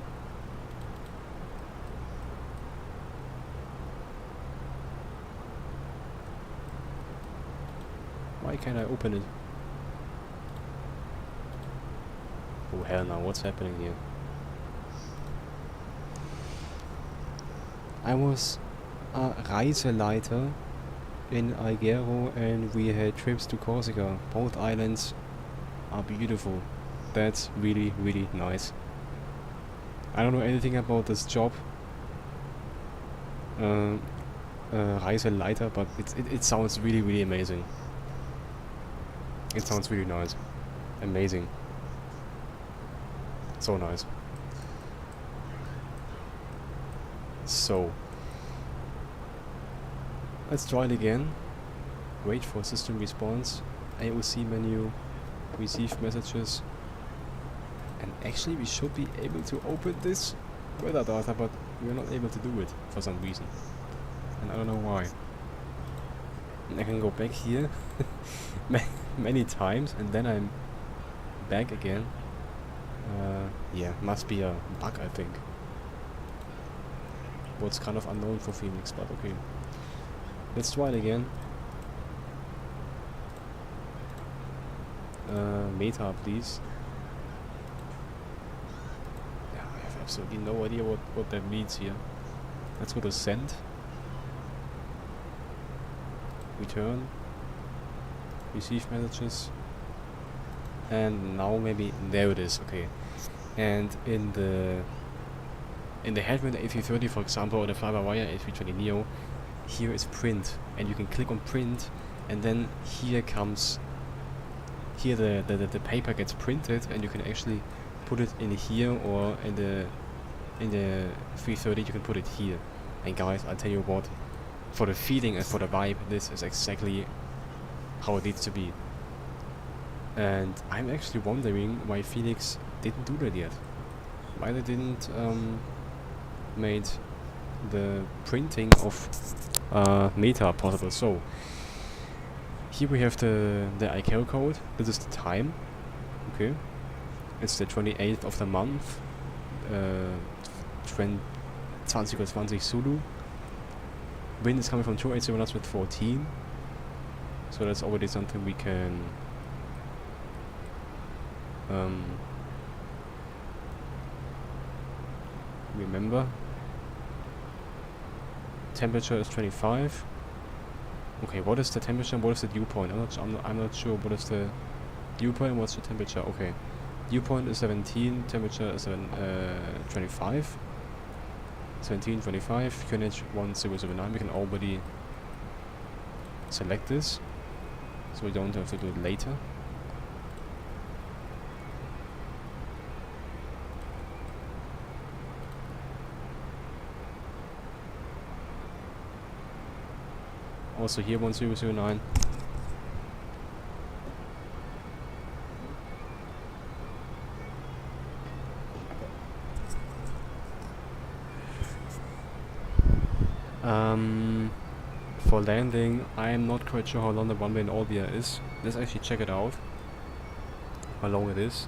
Why can't I open it? Oh hell no, what's happening here? I was a Reiseleiter in Alghero and we had trips to Corsica. Both islands are beautiful. That's really, really nice. I don't know anything about this job, Reiseleiter, but it sounds really, really amazing. It sounds really nice. Amazing. So nice. So, let's try it again. Wait for system response. AOC menu. Receive messages. And actually we should be able to open this weather data, but we're not able to do it for some reason. And I don't know why. And I can go back here many times and then I'm back again. Yeah, must be a bug, I think. What's kind of unknown for Phoenix, but okay. Let's try it again. Meta, please. Yeah, I have absolutely no idea what that means here. Let's go to send. Return. Receive messages. And now maybe there it is, okay. And in the headwind A330, for example, or the Faber-Wire A320 Neo, here is print, and you can click on print, and then here the paper gets printed, and you can actually put it in here, or in the 330 you can put it here. And guys, I'll tell you what, for the feeling and for the vibe, this is exactly how it needs to be. And I'm actually wondering why Phoenix didn't do that yet. Why they didn't made the printing of meta possible. So here we have the ICAO code. This is the time. Okay, it's the 28th of the month. 20:20 Zulu. Wind is coming from 280 knots with 14. So that's already something we can remember. Temperature is 25. Okay, what is the temperature and what is the dew point? I'm not sure what is the dew point and what's the temperature. Okay, dew point is 17, temperature is 25. 17, 25, QNH 1009. We can already select this, so we don't have to do it later. Also here 1009. For landing, I am not quite sure how long the runway in Olbia is. Let's actually check it out. How long it is.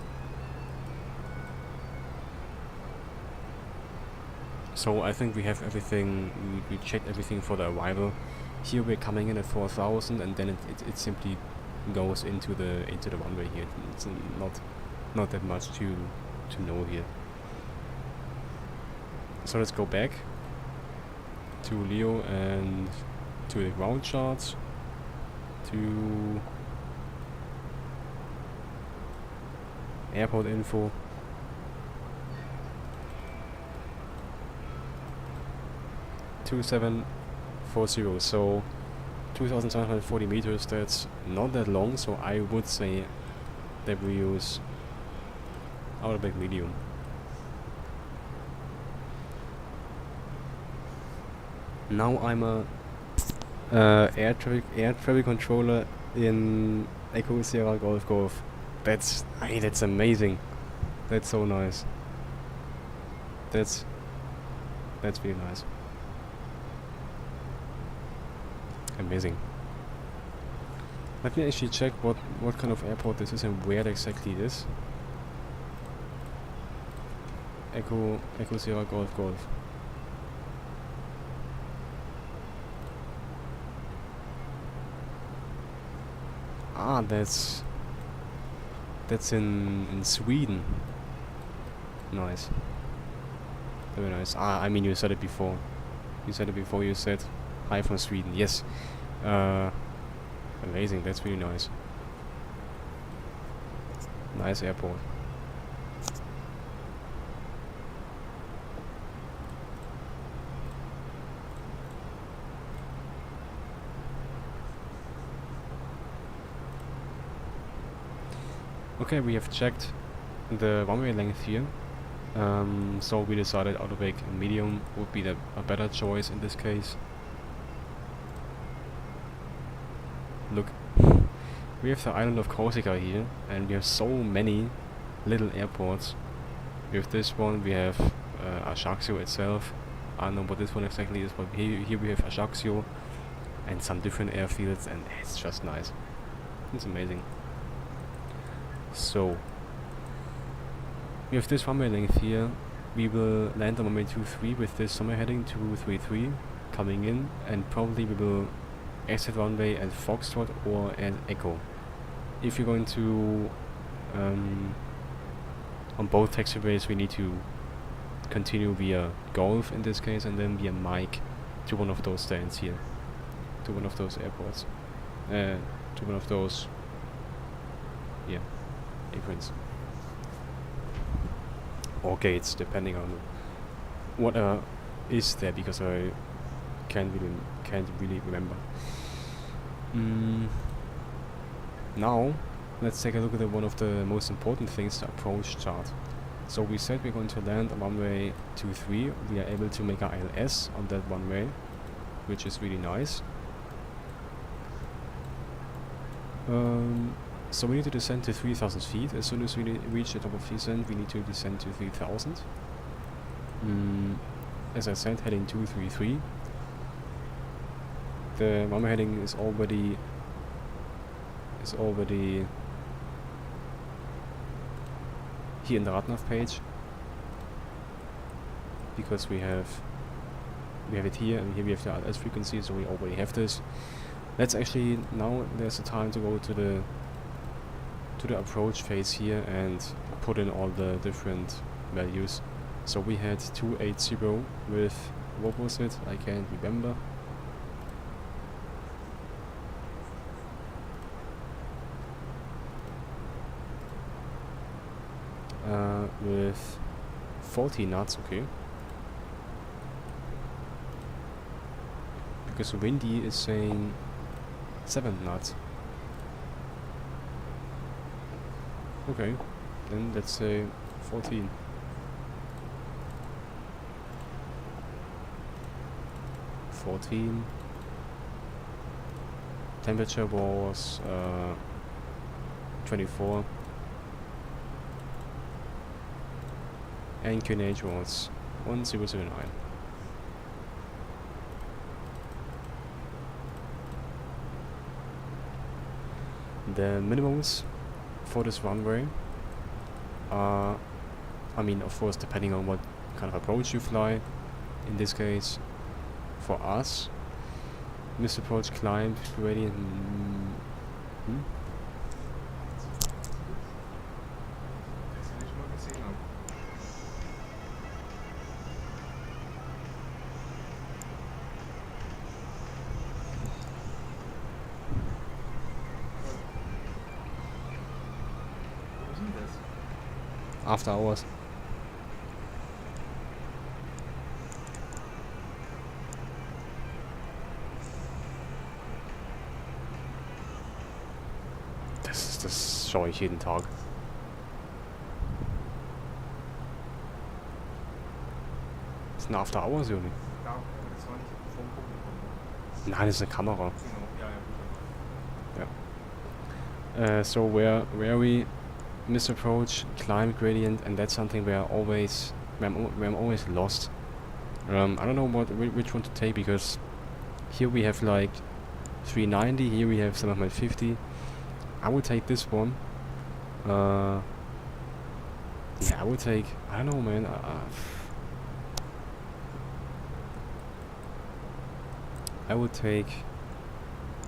So I think we have everything. We checked everything for the arrival. Here we're coming in at 4,000, and then it simply goes into the runway here. It's not that much to know here. So let's go back to Leo and to the ground charts, to airport info. .2740. So 2,740 meters, that's not that long, so I would say that we use Outback medium. Now I'm a air traffic controller in Echo Sierra Golf Golf. That's amazing. That's so nice. That's really nice. Amazing. Let me actually check what kind of airport this is and where exactly it is. Echo Sierra Golf Golf. Ah, that's in Sweden. Nice. Very nice. Ah, I mean, you said it before. You said hi from Sweden. Yes. Amazing. That's really nice. Nice airport. Okay, we have checked the runway length here. So we decided Autobake medium would be a better choice in this case. Look, we have the island of Corsica here, and we have so many little airports. We have this one, we have Ajaccio itself. I don't know what this one exactly is, but here we have Ajaccio and some different airfields, and it's just nice. It's amazing. So, we have this runway length here. We will land on runway 23 with this summer heading 233 coming in, and probably we will exit runway at Foxtrot or at Echo. If you're going to on both taxiways, we need to continue via Golf in this case, and then via Mike to one of those stands here, to one of those airports, to one of those, yeah, aprons or gates, depending on what is there, because I can't really remember. Now let's take a look at one of the most important things, the approach chart. So we said we're going to land on runway 23. We are able to make our ILS on that runway, which is really nice. So we need to descend to 3,000 feet. As soon as we reach the top of descent, we need to descend to 3,000. As I said, heading 233. The runway heading is already here in the RADNAV page, because we have it here, and here we have the ILS frequency, so we already have this. Let's actually, now there's a time to go to the approach phase here and put in all the different values. So we had 280 with, what was it? I can't remember. With 40 knots, okay. Because windy is saying 7 knots. Okay, then let's say 14. Temperature was 24. And QNH was 1009. The minimums for this runway are, I mean, of course, depending on what kind of approach you fly. In this case, for us, missed approach climb gradient. After hours. das schaue ich jeden Tag. Das ist ein After Hours, oder nicht? Ja, aber das war nicht vom Publikum. Nein, das ist eine Kamera. Genau, ja, ja, gut. So where we misapproach climb gradient, and that's something where I'm always lost. I don't know which one to take, because here we have like 390, here we have 750. I would take this one. Yeah, I would take, I don't know, man. I would take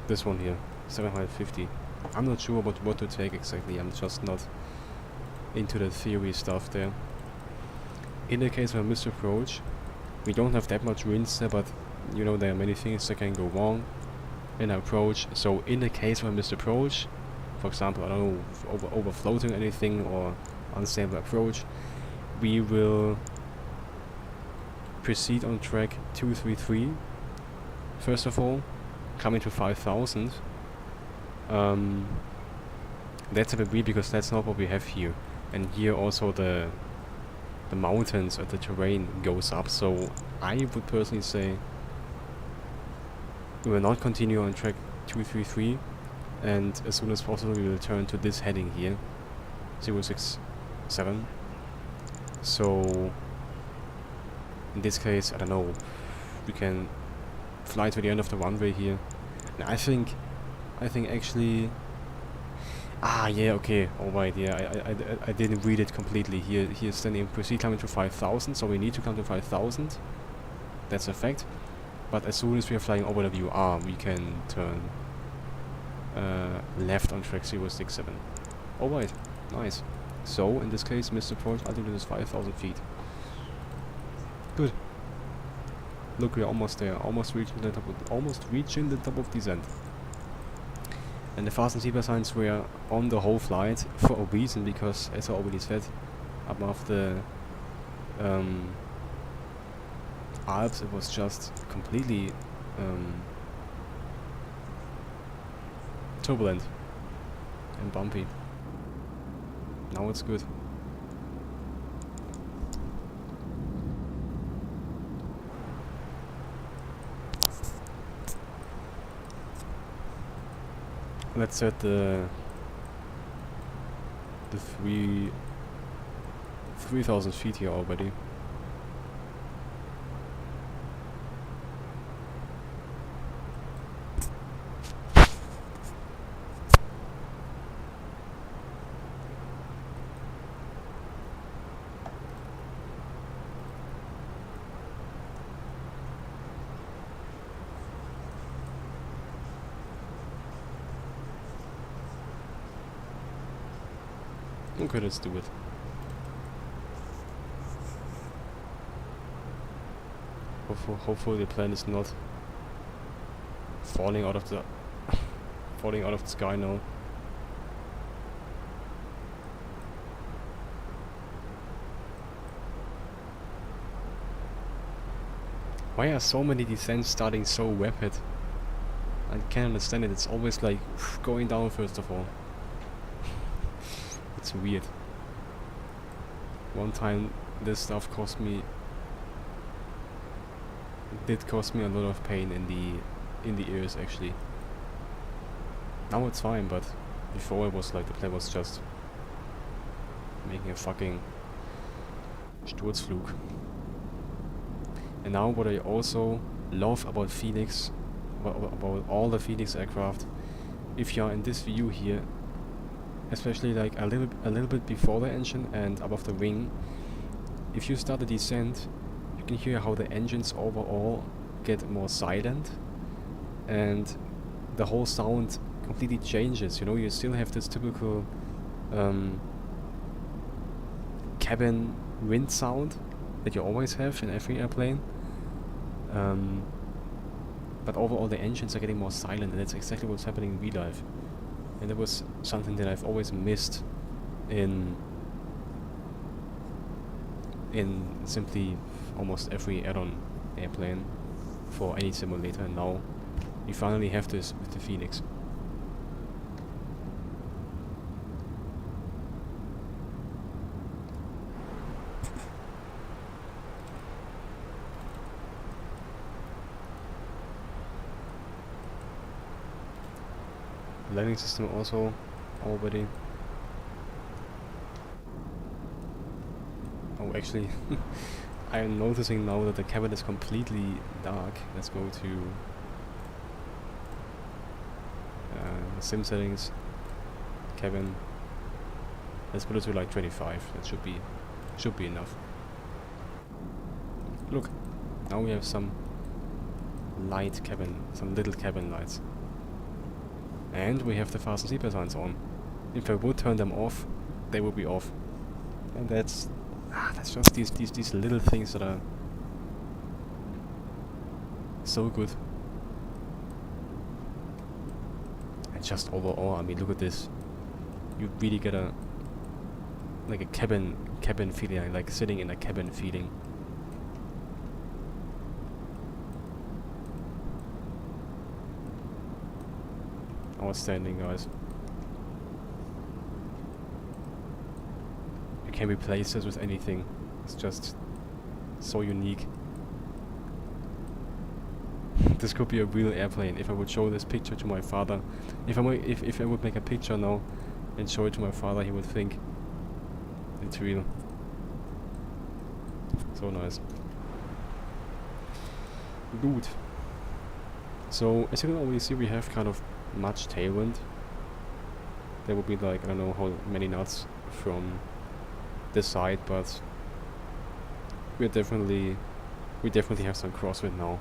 this one here, 750. I'm not sure what to take exactly. I'm just not into the theory stuff there. In the case of a missed approach, we don't have that much winds there, but you know, there are many things that can go wrong in an approach. So in the case of a missed approach, for example, I don't know, over floating anything or unstable approach, we will proceed on track 233. First of all, coming to 5,000. That's a bit weird because that's not what we have here, and here also the mountains or the terrain goes up. So I would personally say we will not continue on track 233, and as soon as possible we will turn to this heading here, 067. So in this case, I don't know, we can fly to the end of the runway here, and I think actually, yeah, okay, alright, yeah, I didn't read it completely. Here's standing proceed climbing to 5,000, so we need to come to 5,000. That's a fact. But as soon as we are flying over the VR, we can turn left on track 067. Alright, nice. So, in this case, missed approach, altitude is 5,000 feet. Good. Look, we're almost there, almost reaching the top of descent. And the fast and seatbelt signs were on the whole flight for a reason, because, as I already said, above the Alps it was just completely turbulent and bumpy. Now it's good. Let's set the 3,000 feet here already. Okay, let's do it. Hopefully the plane is not falling out of the sky now. Why are so many descents starting so rapid? I can't understand it. It's always like going down first of all. It's weird. One time this stuff did cost me a lot of pain in the ears actually. Now it's fine, but before it was like the plane was just making a fucking Sturzflug. And now what I also love about Fenix, about all the Fenix aircraft, if you're in this view here, especially like a little bit before the engine and above the wing, if you start the descent, you can hear how the engines overall get more silent, and the whole sound completely changes. You know, you still have this typical cabin wind sound that you always have in every airplane, but overall the engines are getting more silent, and that's exactly what's happening in real life. And that was something that I've always missed in simply almost every add-on airplane for any simulator, and now we finally have this with the Fenix. Landing system also already. Oh, actually, I am noticing now that the cabin is completely dark. Let's go to sim settings, cabin. Let's put it to like 25. That should be enough. Look, now we have some light cabin, some little cabin lights, and we have the fasten seatbelt signs on. If I would turn them off, they would be off, and that's just these little things that are so good. And just overall, I mean, look at this. You really get a cabin feeling, like sitting in a cabin feeling. Outstanding, guys. You can replace this with anything. It's just so unique. This could be a real airplane. If I would show this picture to my father, if I would make a picture now and show it to my father, he would think it's real. So nice. Good. So as you can already see, we have kind of much tailwind. There will be like, I don't know how many knots from this side, but we definitely have some crosswind now.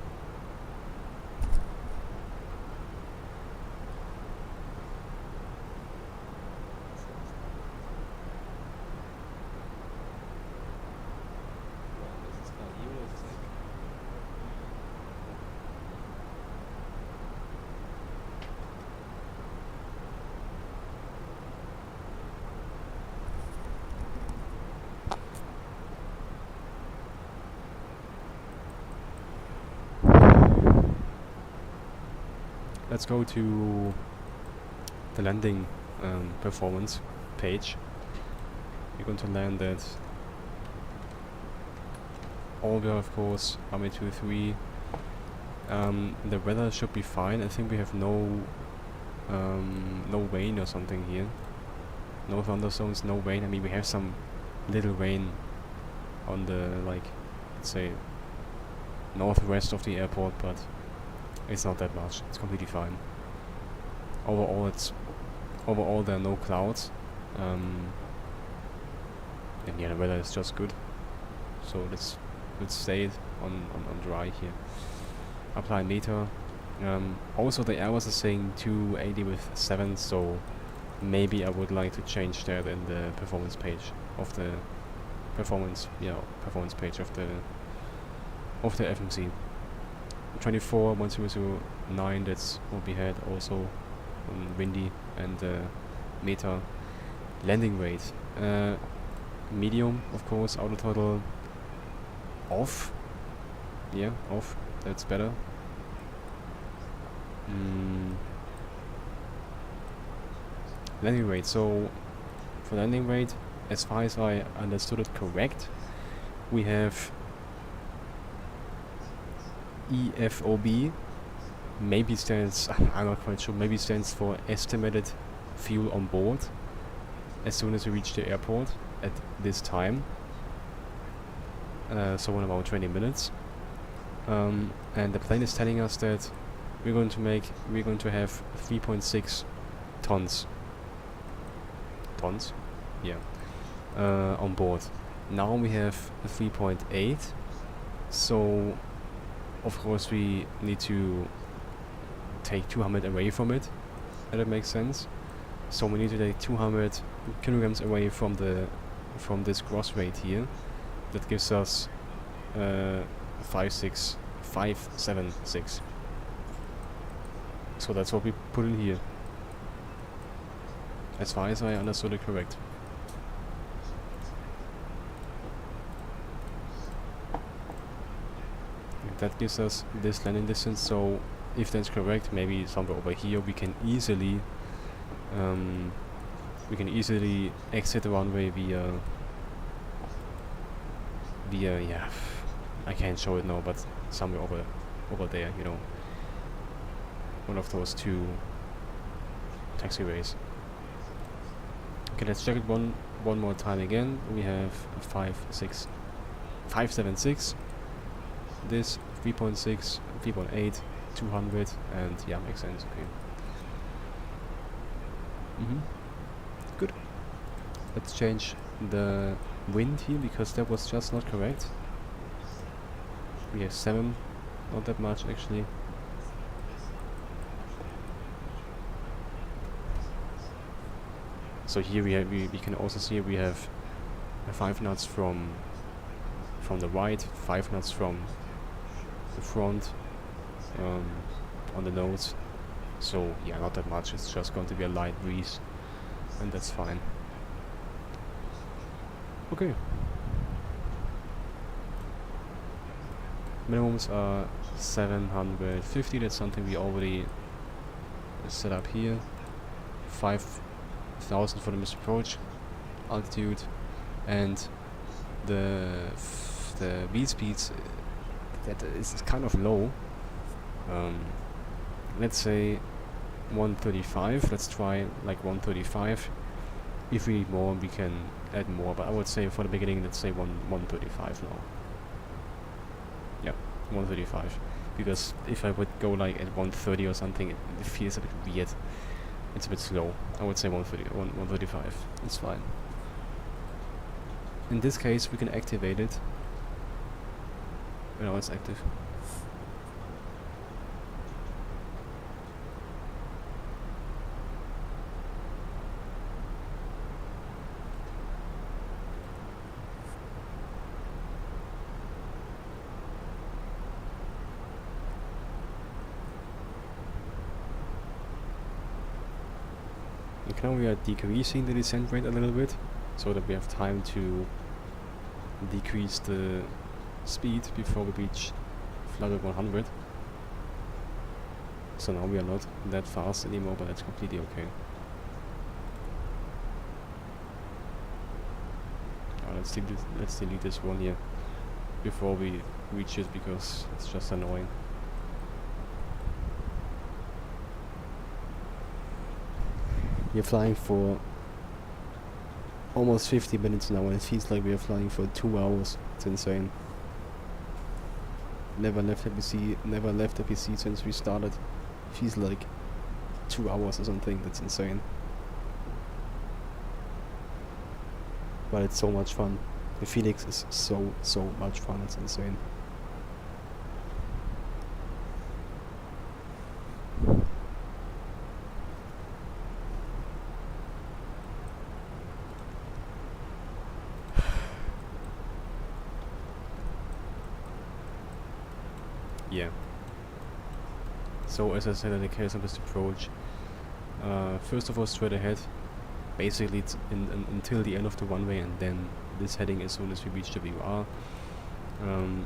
Let's go to the landing performance page. We're going to land at Olbia, of course, A320. The weather should be fine. I think we have no rain or something here. No thunderstorms, no rain. I mean, we have some little rain on the, like, let's say, northwest of the airport, but it's not that much. It's completely fine. Overall, there are no clouds, and yeah, the weather is just good. So let's stay on dry here. Apply meter. Also, the Airbus is saying 280 with 7, so maybe I would like to change that in the performance page of the performance page of the FMC. 24 1009, that's what we had also on windy, and meter. Landing weight, medium, of course. Auto throttle off. Yeah, off. That's better. Landing rate. So for landing rate, as far as I understood it correct, we have EFOB. Maybe stands, I'm not quite sure, maybe stands for estimated fuel on board as soon as we reach the airport at this time. So in about 20 minutes. And the plane is telling us that we're going to have 3.6 tons. Tons? Yeah. On board. Now we have 3.8. So of course we need to take 200 away from it, and that makes sense. So we need to take 200 kilograms away from this gross weight here. That gives us 576. So that's what we put in here, as far as I understood it correct. That gives us this landing distance. So if that's correct, maybe somewhere over here we can easily exit the runway via yeah, I can't show it now, but somewhere over there, you know, one of those two taxiways. Okay, let's check it one more time again. We have a 576. This 3.6, 3.8, 200, and yeah, makes sense. Okay. Good. Let's change the wind here because that was just not correct. We have 7, not that much actually. So here we can also see we have 5 knots from the right, 5 knots from the front on the nose. So yeah, not that much. It's just going to be a light breeze, and that's fine. Okay. Minimums are 750. That's something we already set up here. 5,000 for the missed approach altitude, and the wheel speeds that is kind of low. Let's say 135. Let's try like 135. If we need more, we can add more. But I would say for the beginning, let's say 135 now. Yeah, 135. Because if I would go like at 130 or something, it feels a bit weird. It's a bit slow. I would say 135. It's fine. In this case, we can activate it. Now it's active. Okay, now we are decreasing the descent rate a little bit, so that we have time to decrease the speed before we reach flight at 100. So now we are not that fast anymore, but that's completely okay. Let's delete this one here before we reach it, because it's just annoying. We're flying for almost 50 minutes now, and it feels like we are flying for 2 hours. It's insane. Never left the PC since we started. Feels like 2 hours or something. That's insane. But it's so much fun. The Fenix is so much fun. It's insane. Yeah. So as I said in the case of this approach, first of all straight ahead, basically it's until the end of the runway, and then this heading as soon as we reach the VOR.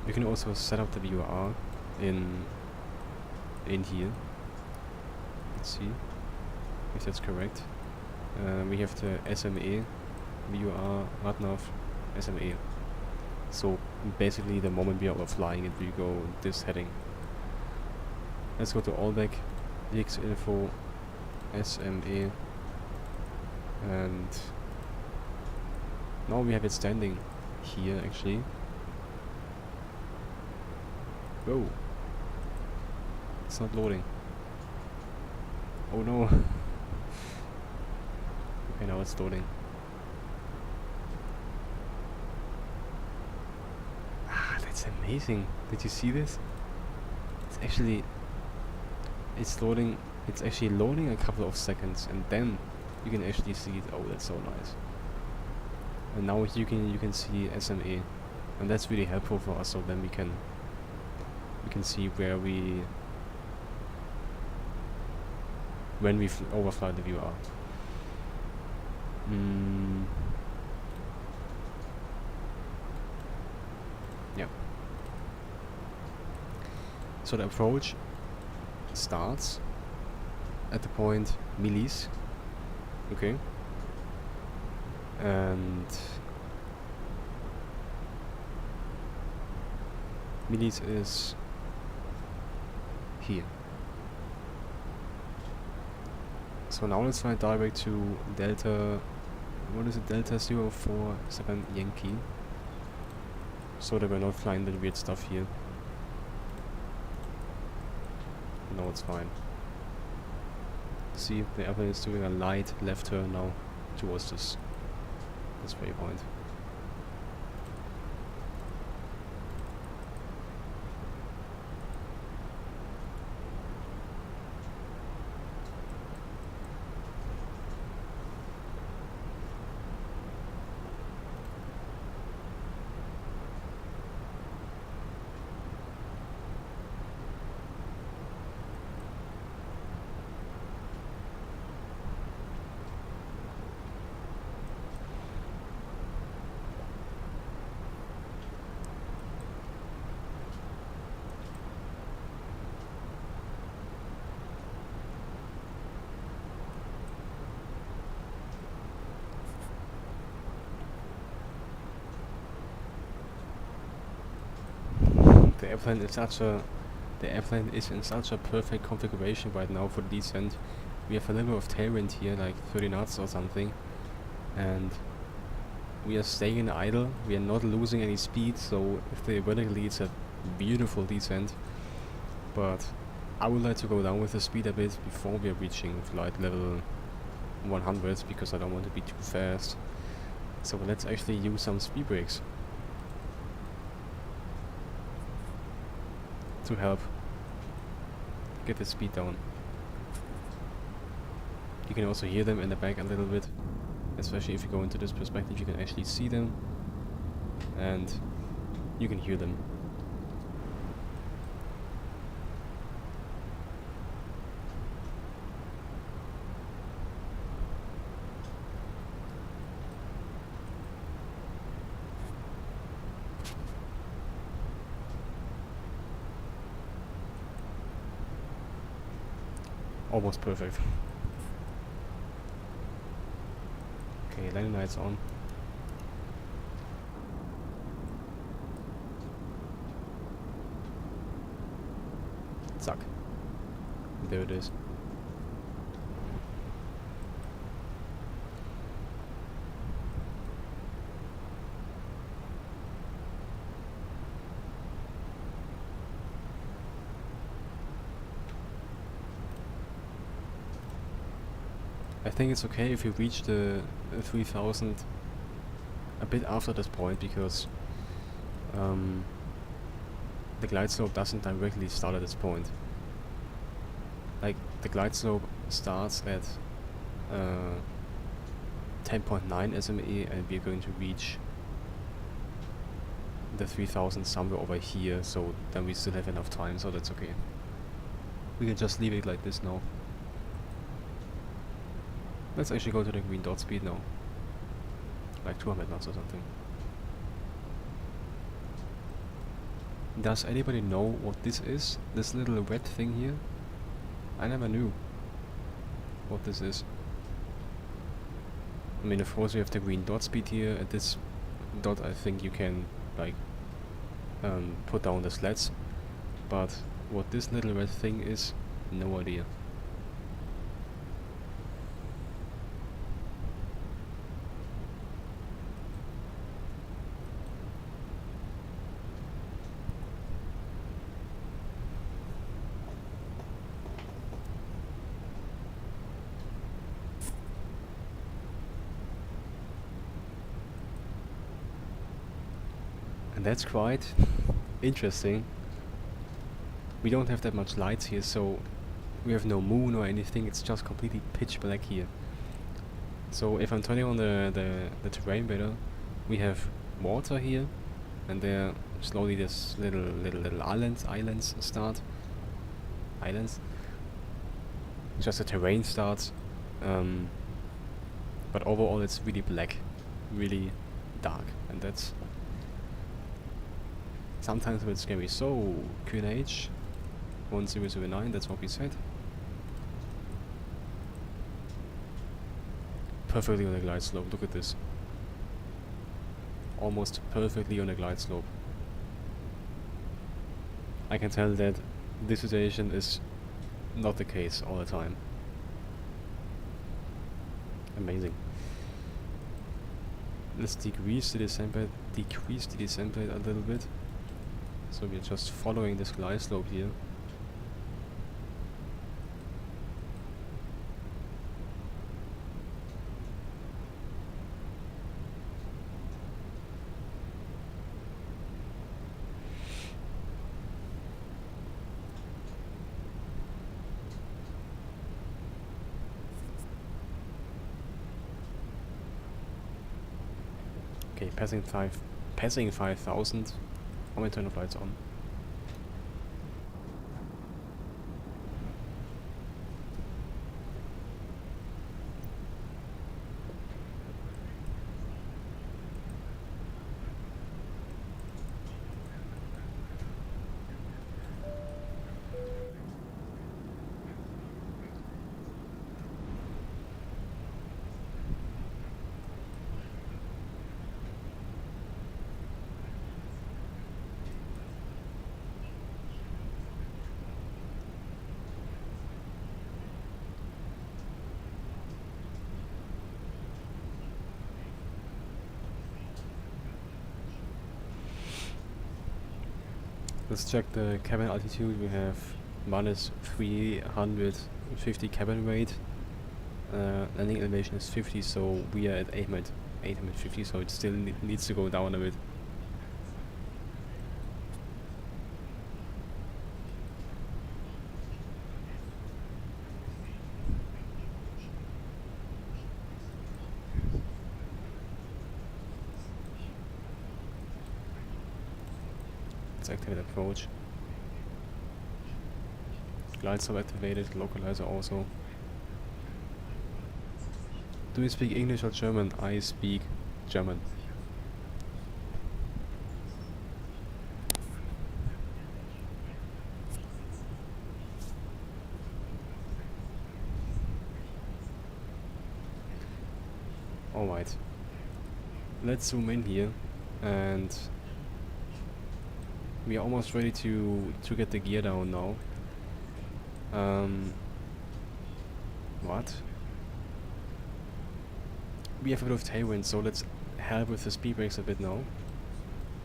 You can also set up the VOR in here. Let's see if that's correct. We have the SMA, VOR, RADNAV, SMA. So basically the moment we are flying it, we go this heading. Let's go to Olbia, X info, SMA, and now we have it standing here actually. Whoa, it's not loading. Oh no. Okay, now it's loading. That's amazing. Did you see this? It's loading. It's actually loading a couple of seconds, and then you can actually see it. Oh, that's so nice. And now you can see SMA, and that's really helpful for us. So then we can see where when we overfly the VOR. Yeah. So the approach starts at the point millis, okay, and millis is here. So now let's fly direct to Delta, what is it, Delta 047 Yankee. So that we're not flying that weird stuff here. No, it's fine. See, the airplane is doing a light left turn now towards this waypoint. The airplane is in such a perfect configuration right now for the descent. We have a little bit of tailwind here, like 30 knots or something, and we are staying idle. We are not losing any speed, so theoretically it's a beautiful descent. But I would like to go down with the speed a bit before we are reaching flight level 100, because I don't want to be too fast. So let's actually use some speed brakes to help get the speed down. You can also hear them in the back a little bit, especially if you go into this perspective. You can actually see them and you can hear them. Almost perfect. Okay, landing lights on. Zack. There it is. I think it's okay if you reach the 3000 a bit after this point, because the glide slope doesn't directly start at this point. Like, the glide slope starts at 10.9 SME, and we're going to reach the 3000 somewhere over here, so then we still have enough time, so that's okay. We can just leave it like this now. Let's actually go to the green dot speed now. Like 200 knots or something. Does anybody know what this is? This little red thing here? I never knew what this is. I mean, of course we have the green dot speed here. At this dot I think you can, like, put down the sleds. But what this little red thing is, no idea. That's quite interesting. We don't have that much lights here, so we have no moon or anything. It's just completely pitch black here. So if I'm turning on the terrain better, we have water here, and there slowly this little islands start. Islands. Just the terrain starts. But overall it's really black, really dark, and that's sometimes a bit scary. So, QNH 1009, that's what we said. Perfectly on the glide slope, look at this. Almost perfectly on the glide slope. I can tell that this situation is not the case all the time. Amazing. Let's decrease the descent rate a little bit. So we're just following this glide slope here. Okay, passing 5,000. I'm gonna turn the flights on. Let's check the cabin altitude. We have minus 350 cabin weight. Landing elevation is 50, so we are at 850, so it still needs to go down a bit. Let's activate approach. Glide slope activated, localizer also. Do you speak English or German? I speak German. Alright. Let's zoom in here, and we are almost ready to get the gear down now. What? We have a bit of tailwind, so let's help with the speed brakes a bit now.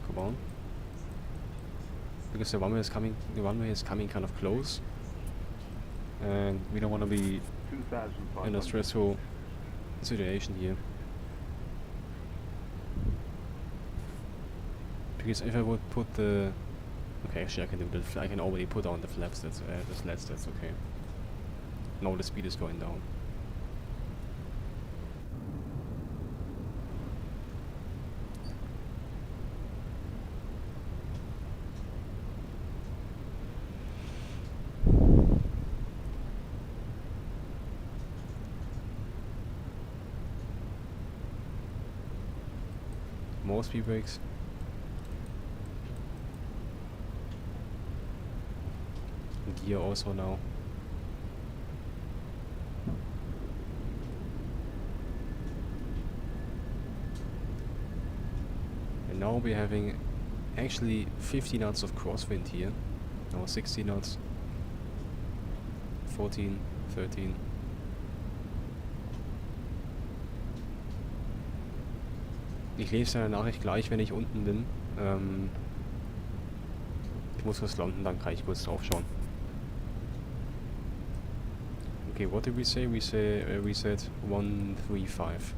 Come on. Because the runway is coming kind of close. And we don't want to be in a stressful situation here. Because if I would put the... Okay, actually I can do I can already put on the flaps, the sleds, that's okay. Now the speed is going down. More speed brakes. Gear also now. And now we're having actually 50 knots of crosswind here. Now 60 knots. 14, 13. Ich lese deine Nachricht gleich, wenn ich unten bin. Ich muss was landen, dann kann ich kurz drauf schauen. Okay, what did we say? We said 135.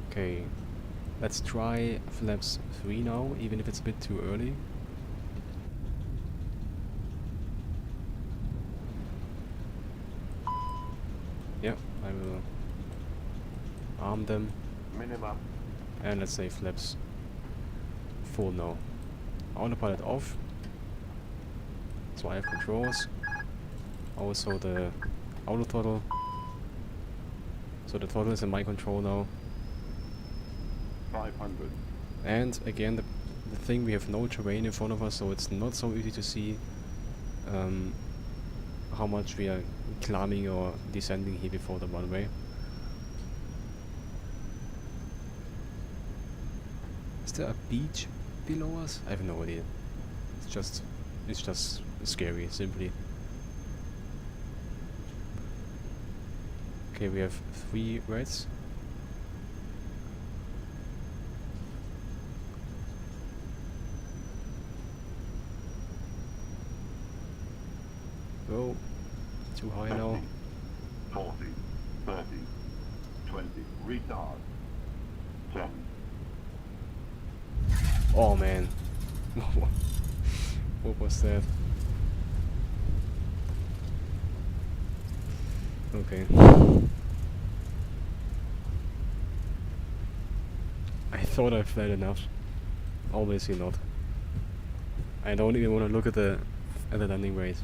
Okay, let's try flaps 3 now, even if it's a bit too early. Yeah, I will arm them. Minimum. And let's say flaps 4 now. Autopilot off. So I have controls. Also the auto throttle. So the throttle is in my control now. 500. And again, the thing, we have no terrain in front of us, so it's not so easy to see how much we are climbing or descending here before the runway. Is there a beach below us? I have no idea. just scary, simply. Okay, we have 3 reds. Oh, too high now. 40, 30, 20, retard. 10. Oh man. What was that? Okay. I thought I fled enough. Obviously not. I don't even want to look at the landing rate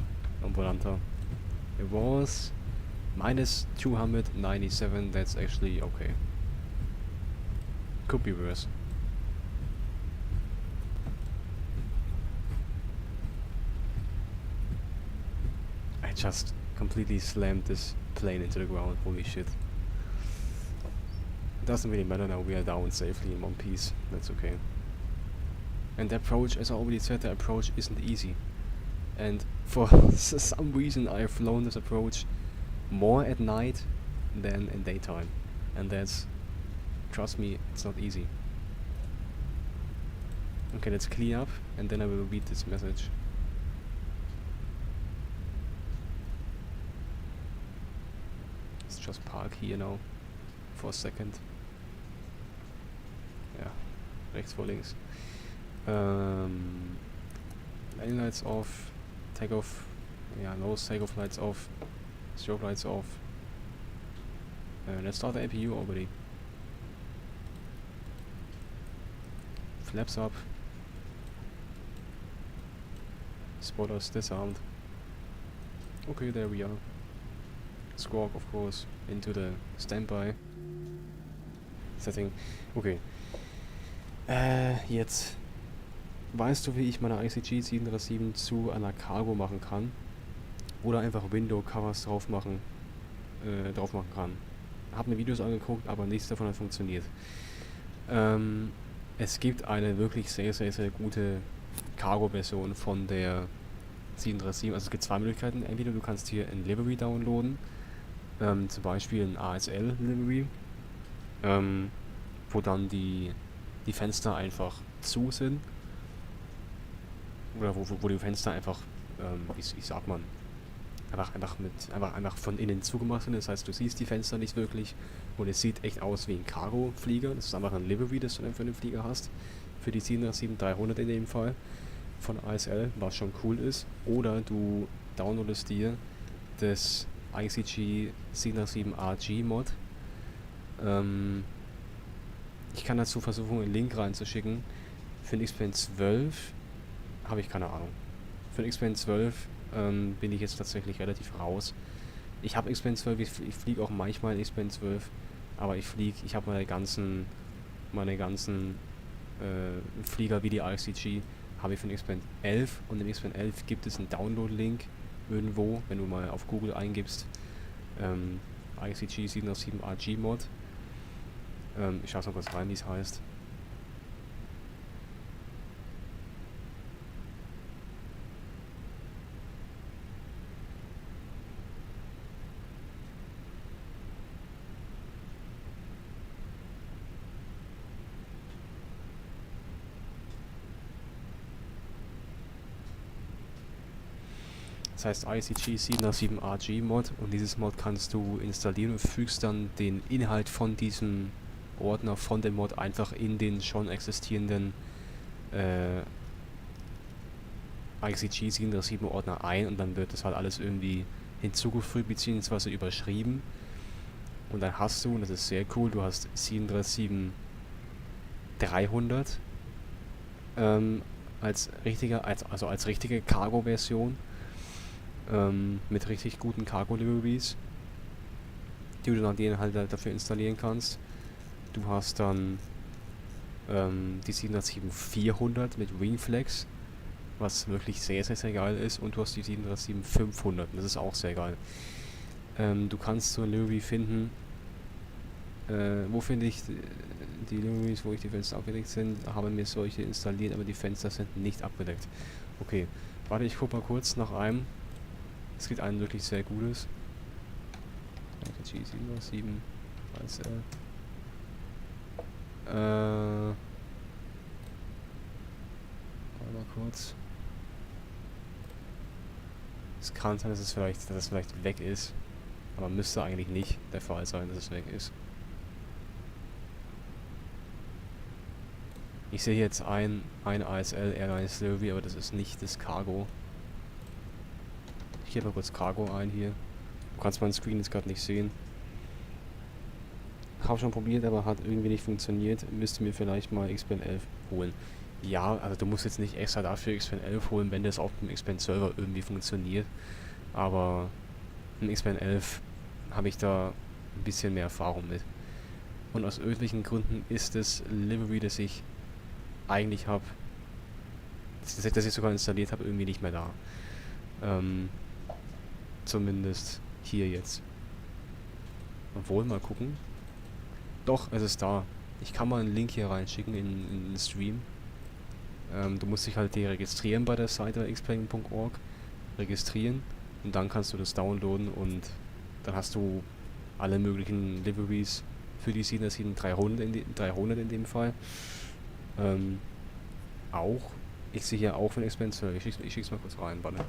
on Volanta. It was minus 297. That's actually okay. Could be worse. I just completely slammed this plane into the ground. Holy shit. Doesn't really matter now, we are down safely in one piece. That's okay. And the approach, as I already said, the approach isn't easy. And for some reason I've flown this approach more at night than in daytime. And that's, trust me, it's not easy. Okay, let's clean up and then I will read this message. Let's just park here now for a second. Yeah, rechts vor links. Landing lights off, takeoff, yeah, nose takeoff lights off, strobe lights off. Let's start the APU already. Flaps up. Spoilers disarmed. Okay, there we are. Squawk, of course, into the standby setting. Okay. Jetzt weißt du, wie ich meine ICG 737 zu einer Cargo machen kann? Oder einfach Window Covers drauf machen kann. Hab mir Videos angeguckt, aber nichts davon hat funktioniert. Es gibt eine wirklich sehr, sehr, sehr gute Cargo-Version von der 737. Also es gibt 2 Möglichkeiten. Entweder du kannst hier ein Livery downloaden, zum Beispiel ein ASL Livery, wo dann die Fenster einfach zu sind. Oder wo die Fenster einfach, wie sagt man, einfach von innen zugemacht sind. Das heißt, du siehst die Fenster nicht wirklich und es sieht echt aus wie ein Cargo-Flieger. Das ist einfach ein Livery, das du dann für den Flieger hast. Für die 737-300 in dem Fall von ASL, was schon cool ist. Oder du downloadest dir das ICG 737RG Mod. Ich kann dazu versuchen, einen Link reinzuschicken. Für den X-Plane 12 habe ich keine Ahnung. Für den X-Plane 12 bin ich jetzt tatsächlich relativ raus. Ich habe X-Plane 12, ich fliege auch manchmal X-Plane 12, aber ich habe meine ganzen Flieger wie die ICG habe ich für den X-Plane 11 und im X-Plane 11 gibt es einen Download-Link irgendwo, wenn du mal auf Google eingibst, ICG 737RG Mod. Ich schaue noch kurz rein, wie es heißt. Das heißt ICG 737RG Mod und dieses Mod kannst du installieren und fügst dann den Inhalt von diesem Ordner von dem Mod einfach in den schon existierenden ICG 737 Ordner ein und dann wird das halt alles irgendwie hinzugefügt bzw. überschrieben und dann hast du, und das ist sehr cool, du hast 737-300 als richtige Cargo-Version mit richtig guten Cargo-Liveries, die du dann halt dafür installieren kannst. Du hast dann die 737-400 mit Wingflex, was wirklich sehr, sehr, sehr geil ist, und du hast die 737-500, das ist auch sehr geil. Du kannst so ein Livery finden, Wo finde ich die Liveries, wo ich die Fenster abgedeckt sind? Habe mir solche installiert, aber die Fenster sind nicht abgedeckt. Okay, warte, ich guck mal kurz nach einem. Es gibt ein wirklich sehr gutes. G707 Basel. Warte mal kurz. Es kann sein, dass es vielleicht weg ist. Aber müsste eigentlich nicht der Fall sein, dass es weg ist. Ich sehe jetzt ein ASL Airlines Delivery, aber das ist nicht das Cargo. Ich gebe mal kurz Cargo ein hier. Du kannst meinen Screen jetzt gerade nicht sehen. Habe schon probiert, aber hat irgendwie nicht funktioniert. Müsste mir vielleicht mal XPN 11 holen. Ja, also du musst jetzt nicht extra dafür XPN 11 holen, wenn das auf dem XPN Server irgendwie funktioniert. Aber ein XPN 11 habe ich da ein bisschen mehr Erfahrung mit. Und aus irgendwelchen Gründen ist das Livery, das ich eigentlich habe, das ich sogar installiert habe, irgendwie nicht mehr da. Zumindest hier jetzt. Obwohl, mal gucken. Doch, es ist da. Ich kann mal einen Link hier reinschicken in den Stream. Du musst dich halt registrieren bei der Seite xplane.org. Registrieren. Und dann kannst du das downloaden und dann hast du alle möglichen Liveries für die 300 in dem Fall. Auch. Ich sehe hier auch von Expense. Ich schick's mal kurz rein, warte.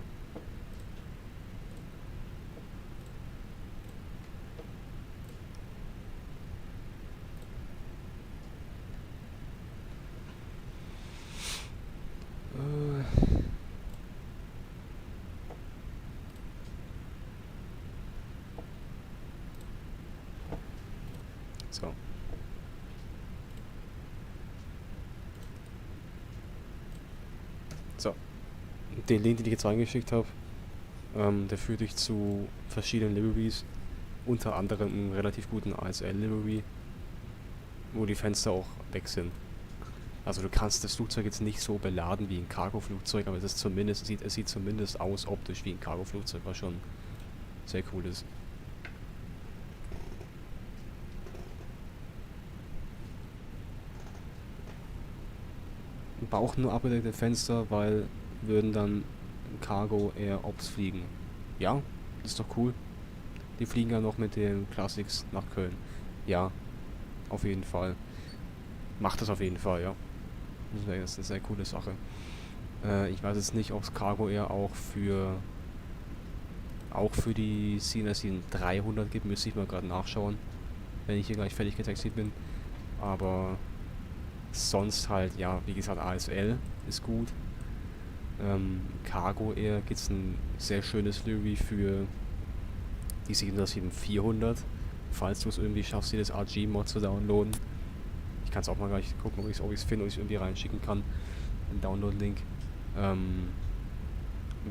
So. So. Den Link, den ich jetzt reingeschickt habe, der führt dich zu verschiedenen Liveries, unter anderem einem relativ guten ASL-Livery, wo die Fenster auch weg sind. Also du kannst das Flugzeug jetzt nicht so beladen wie ein Cargo-Flugzeug, aber es sieht zumindest aus optisch wie ein Cargo-Flugzeug, was schon sehr cool ist. Auch nur abgedeckte Fenster, weil würden dann Cargo Air Ops fliegen. Ja, das ist doch cool. Die fliegen ja noch mit den Classics nach Köln. Ja, auf jeden Fall. Macht das auf jeden Fall, ja. Das ist eine sehr coole Sache. Ich weiß jetzt nicht, ob es Cargo Air auch für die CNSC 300 gibt. Müsste ich mal gerade nachschauen, wenn ich hier gleich fertig getaxiert bin. Aber sonst halt, ja, wie gesagt, ASL ist gut. Cargo Air gibt es ein sehr schönes Livery für die 777-400, falls du es irgendwie schaffst, dir das RG-Mod zu downloaden. Ich kann es auch mal gleich gucken, ob ich es finde und ich es irgendwie reinschicken kann. Ein Download-Link.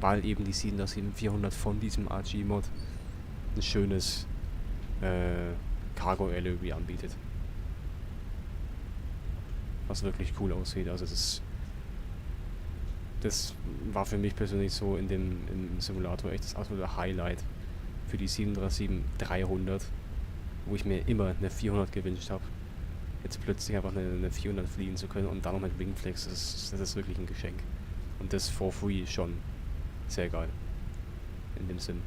Weil eben die 777-400 von diesem RG-Mod ein schönes Cargo Air Livery anbietet. Was wirklich cool aussieht. Also das war für mich persönlich so im Simulator echt das absolute Highlight für die 737-300, wo ich mir immer eine 400 gewünscht habe. Jetzt plötzlich einfach eine 400 fliegen zu können und dann noch mit Wingflex, das ist wirklich ein Geschenk. Und das for free schon sehr geil. In dem Sinn.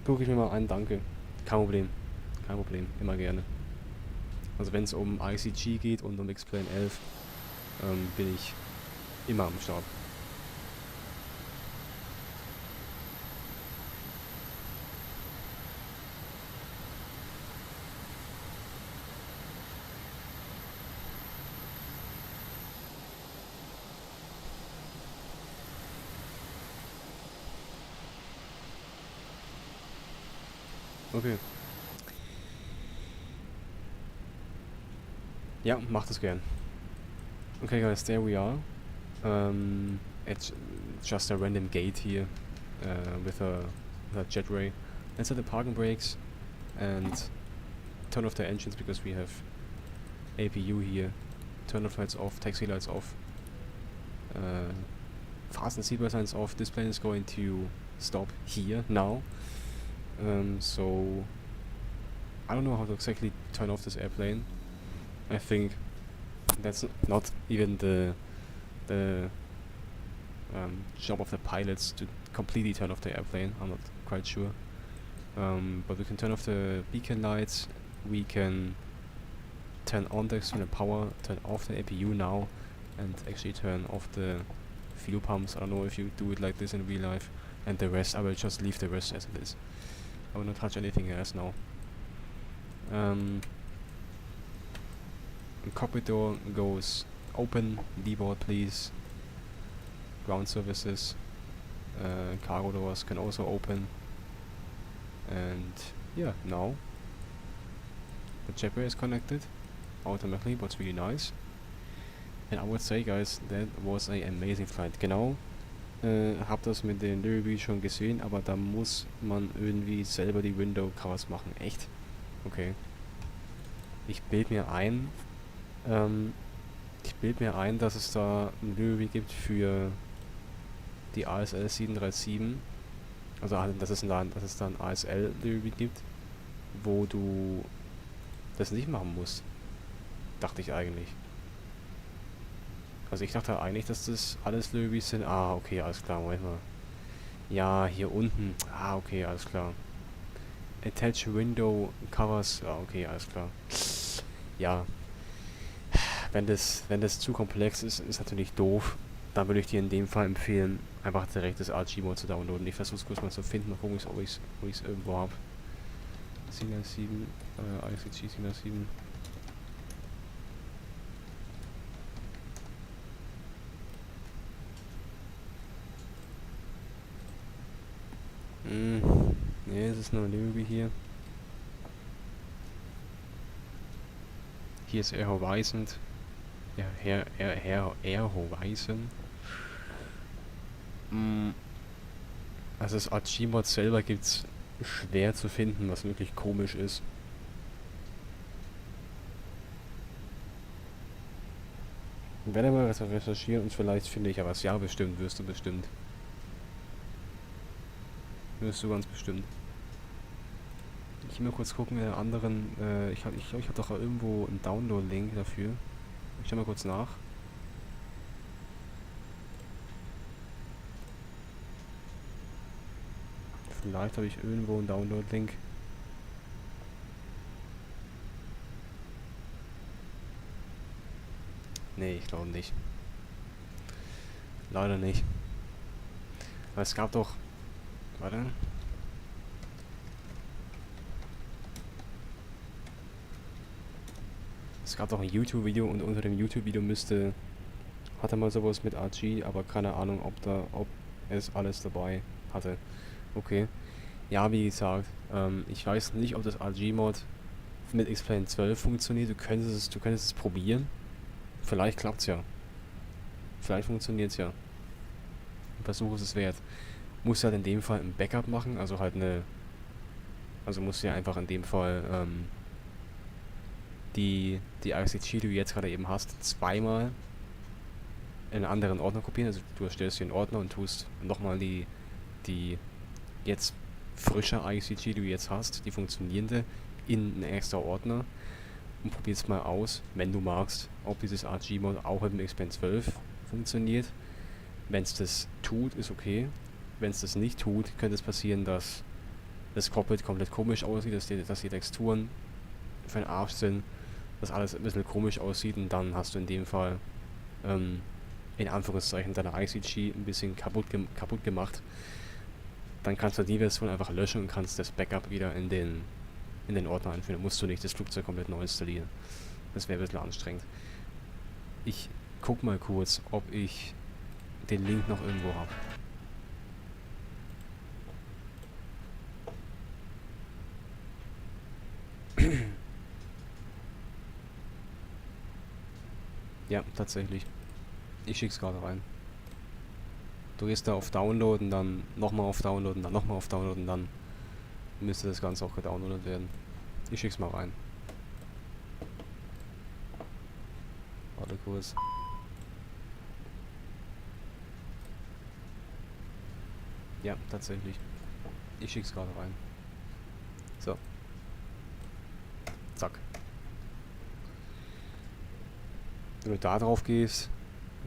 Gucke ich mir mal an, danke. Kein Problem. Kein Problem, immer gerne. Also wenn es um ICG geht und um XPlane 11, bin ich immer am Start. Okay. Ja, macht es gern. Okay guys, there we are. It's just a random gate here with a jetray. Let's set the parking brakes and turn off the engines because we have APU here. Turn off lights off, taxi lights off. fasten seatbelt signs off. This plane is going to stop here now. So I don't know how to exactly turn off this airplane. I think that's not even the job of the pilots to completely turn off the airplane. I'm not quite sure. But we can turn off the beacon lights. We can turn on the external power, turn off the APU now, and actually turn off the fuel pumps. I don't know if you do it like this in real life. And the rest, I will just leave the rest as it is. I will not touch anything else now. The cockpit door goes open. Leeward, please. Ground services. Cargo doors can also open. And yeah, now the jetway is connected automatically, what's really nice. And I would say, guys, that was an amazing flight. Genau, hab das mit den Derby schon gesehen, aber da muss man irgendwie selber die Window Covers machen. Echt? Okay. Ich bild mir ein, dass es da ein Derby gibt für die ASL 737. Also dass es da ein ASL-Derby gibt, wo du das nicht machen musst. Dachte ich eigentlich. Also ich dachte eigentlich, dass das alles Derbys sind. Ah, okay, alles klar, Moment mal. Ja, hier unten. Ah, okay, alles klar. Attach Window Covers. Ah, okay, alles klar. Ja. Wenn das zu komplex ist, ist natürlich doof. Dann würde ich dir in dem Fall empfehlen, einfach direkt das RG-Mode zu downloaden. Ich versuche es kurz mal zu finden, mal gucken, ob ich es irgendwo habe. 707, ICG 707. Ne, es ist nur Lüge hier. Hier ist Air Horizon. Ja, Air Horizon. Also das RG-Mod selber gibt's schwer zu finden, was wirklich komisch ist. Ich werde mal recherchieren und vielleicht finde ich ja was. Ja, bestimmt, wirst du bestimmt. Wirst du ganz bestimmt. Ich will mal kurz gucken in den anderen. Ich glaube, ich habe doch irgendwo einen Download-Link dafür. Ich schau mal kurz nach. Vielleicht habe ich irgendwo einen Download-Link. Nee, ich glaube nicht. Leider nicht. Aber es gab doch... Warte. Es gab doch ein YouTube-Video und unter dem YouTube-Video hatte mal sowas mit RG, aber keine Ahnung, ob es alles dabei hatte. Okay. Ja, wie gesagt, ich weiß nicht, ob das RG-Mod mit X-Plane 12 funktioniert. Du könntest es probieren. Vielleicht klappt's ja. Vielleicht funktioniert's ja. Ein Versuch ist es wert. Musst halt in dem Fall ein Backup machen, also halt musst du ja einfach in dem Fall die ICG, die du jetzt gerade eben hast, zweimal in einen anderen Ordner kopieren. Also du erstellst hier einen Ordner und tust nochmal die jetzt frische ICG, die du jetzt hast, die funktionierende, in einen extra Ordner und probierst mal aus, wenn du magst, ob dieses RG-Mod auch mit dem X-Plane 12 funktioniert. Wenn es das tut, ist okay. Wenn es das nicht tut, könnte es passieren, dass das Cockpit komplett komisch aussieht, dass die Texturen für den Arsch sind, dass alles ein bisschen komisch aussieht und dann hast du in dem Fall in Anführungszeichen deine ICG ein bisschen kaputt gemacht. Dann kannst du die Version einfach löschen und kannst das Backup wieder in den Ordner einführen. Dann musst du nicht das Flugzeug komplett neu installieren. Das wäre ein bisschen anstrengend. Ich guck mal kurz, ob ich den Link noch irgendwo habe. Ja, tatsächlich. Ich schick's gerade rein. Du gehst da auf Download und dann nochmal auf Download und dann nochmal auf Download und dann müsste das Ganze auch gedownloadet werden. Ich schick's mal rein. Warte kurz. Ja, tatsächlich. Ich schick's gerade rein. So. Zack. Wenn du da drauf gehst,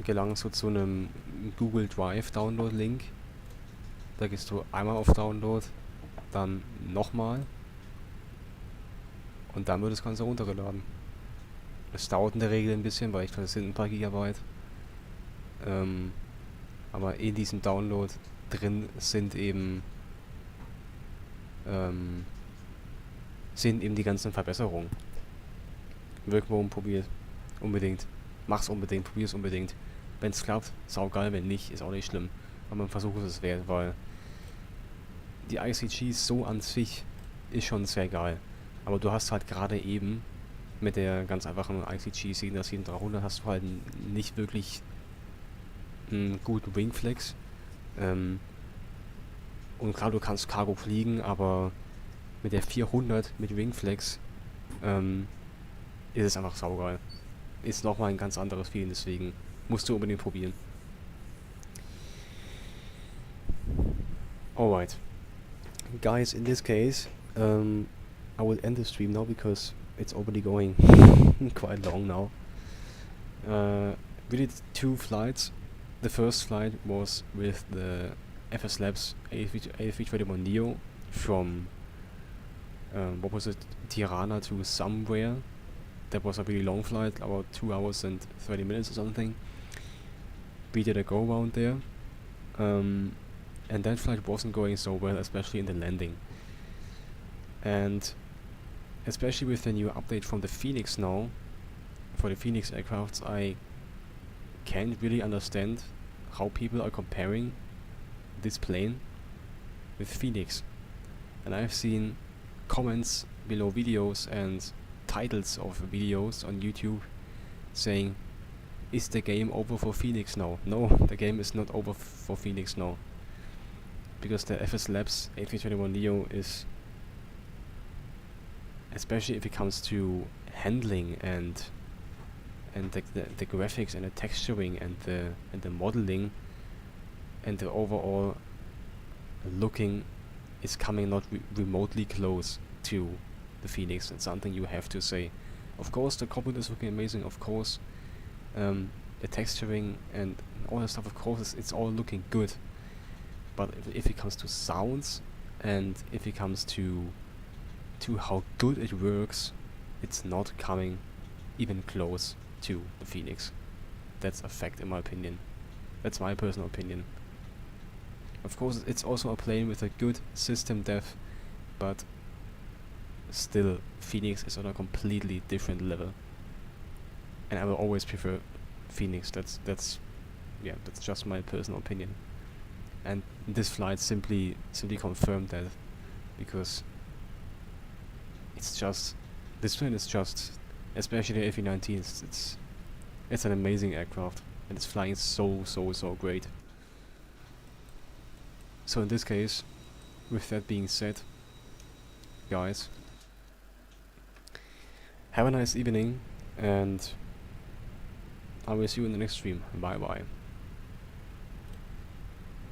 gelangst du zu einem Google Drive Download Link. Da gehst du einmal auf Download, dann nochmal und dann wird das Ganze runtergeladen. Es dauert in der Regel ein bisschen, weil ich glaube, es sind ein paar Gigabyte. Aber in diesem Download drin sind eben die ganzen Verbesserungen. Wirkung probiert. Unbedingt. Mach's unbedingt, probier's unbedingt. Wenn's klappt, saugeil, wenn nicht, ist auch nicht schlimm. Aber man versucht es wert, weil die ICG so an sich ist schon sehr geil. Aber du hast halt gerade eben mit der ganz einfachen ICG 7300 hast du halt nicht wirklich einen guten Wingflex. Und klar, du kannst Cargo fliegen, aber mit der 400 mit Wingflex ist es einfach saugeil. Ist nochmal ein ganz anderes Feeling, deswegen musst du unbedingt probieren. Alright. Guys, in this case, I will end the stream now because it's already going quite long now. We did 2 flights. The first flight was with the FS Labs A321 Neo from what was it, Tirana to somewhere. That was a really long flight, about 2 hours and 30 minutes or something. We did a go around there, and that flight wasn't going so well, especially in the landing. And especially with the new update from the Fenix now, for the Fenix aircrafts, I can't really understand how people are comparing this plane with Fenix. And I've seen comments below videos and titles of videos on YouTube saying, is the game over for Fenix now? No, the game is not over for Fenix now. Because the FS Labs A321 Neo is, especially if it comes to handling and the graphics and the texturing and the modeling and the overall looking, is coming not remotely close to the Fenix. It's something you have to say. Of course, the cockpit is looking amazing. Of course, the texturing and all that stuff. Of course, it's all looking good. But if it comes to sounds and if it comes to how good it works, it's not coming even close to the Fenix. That's a fact in my opinion. That's my personal opinion. Of course, it's also a plane with a good system dev, but still, Fenix is on a completely different level. And I will always prefer Fenix. That's just my personal opinion. And this flight simply confirmed that, because it's just, this plane is just, especially the A319, it's an amazing aircraft, and it's flying so great. So in this case, with that being said, guys, have a nice evening, and I will see you in the next stream. Bye bye.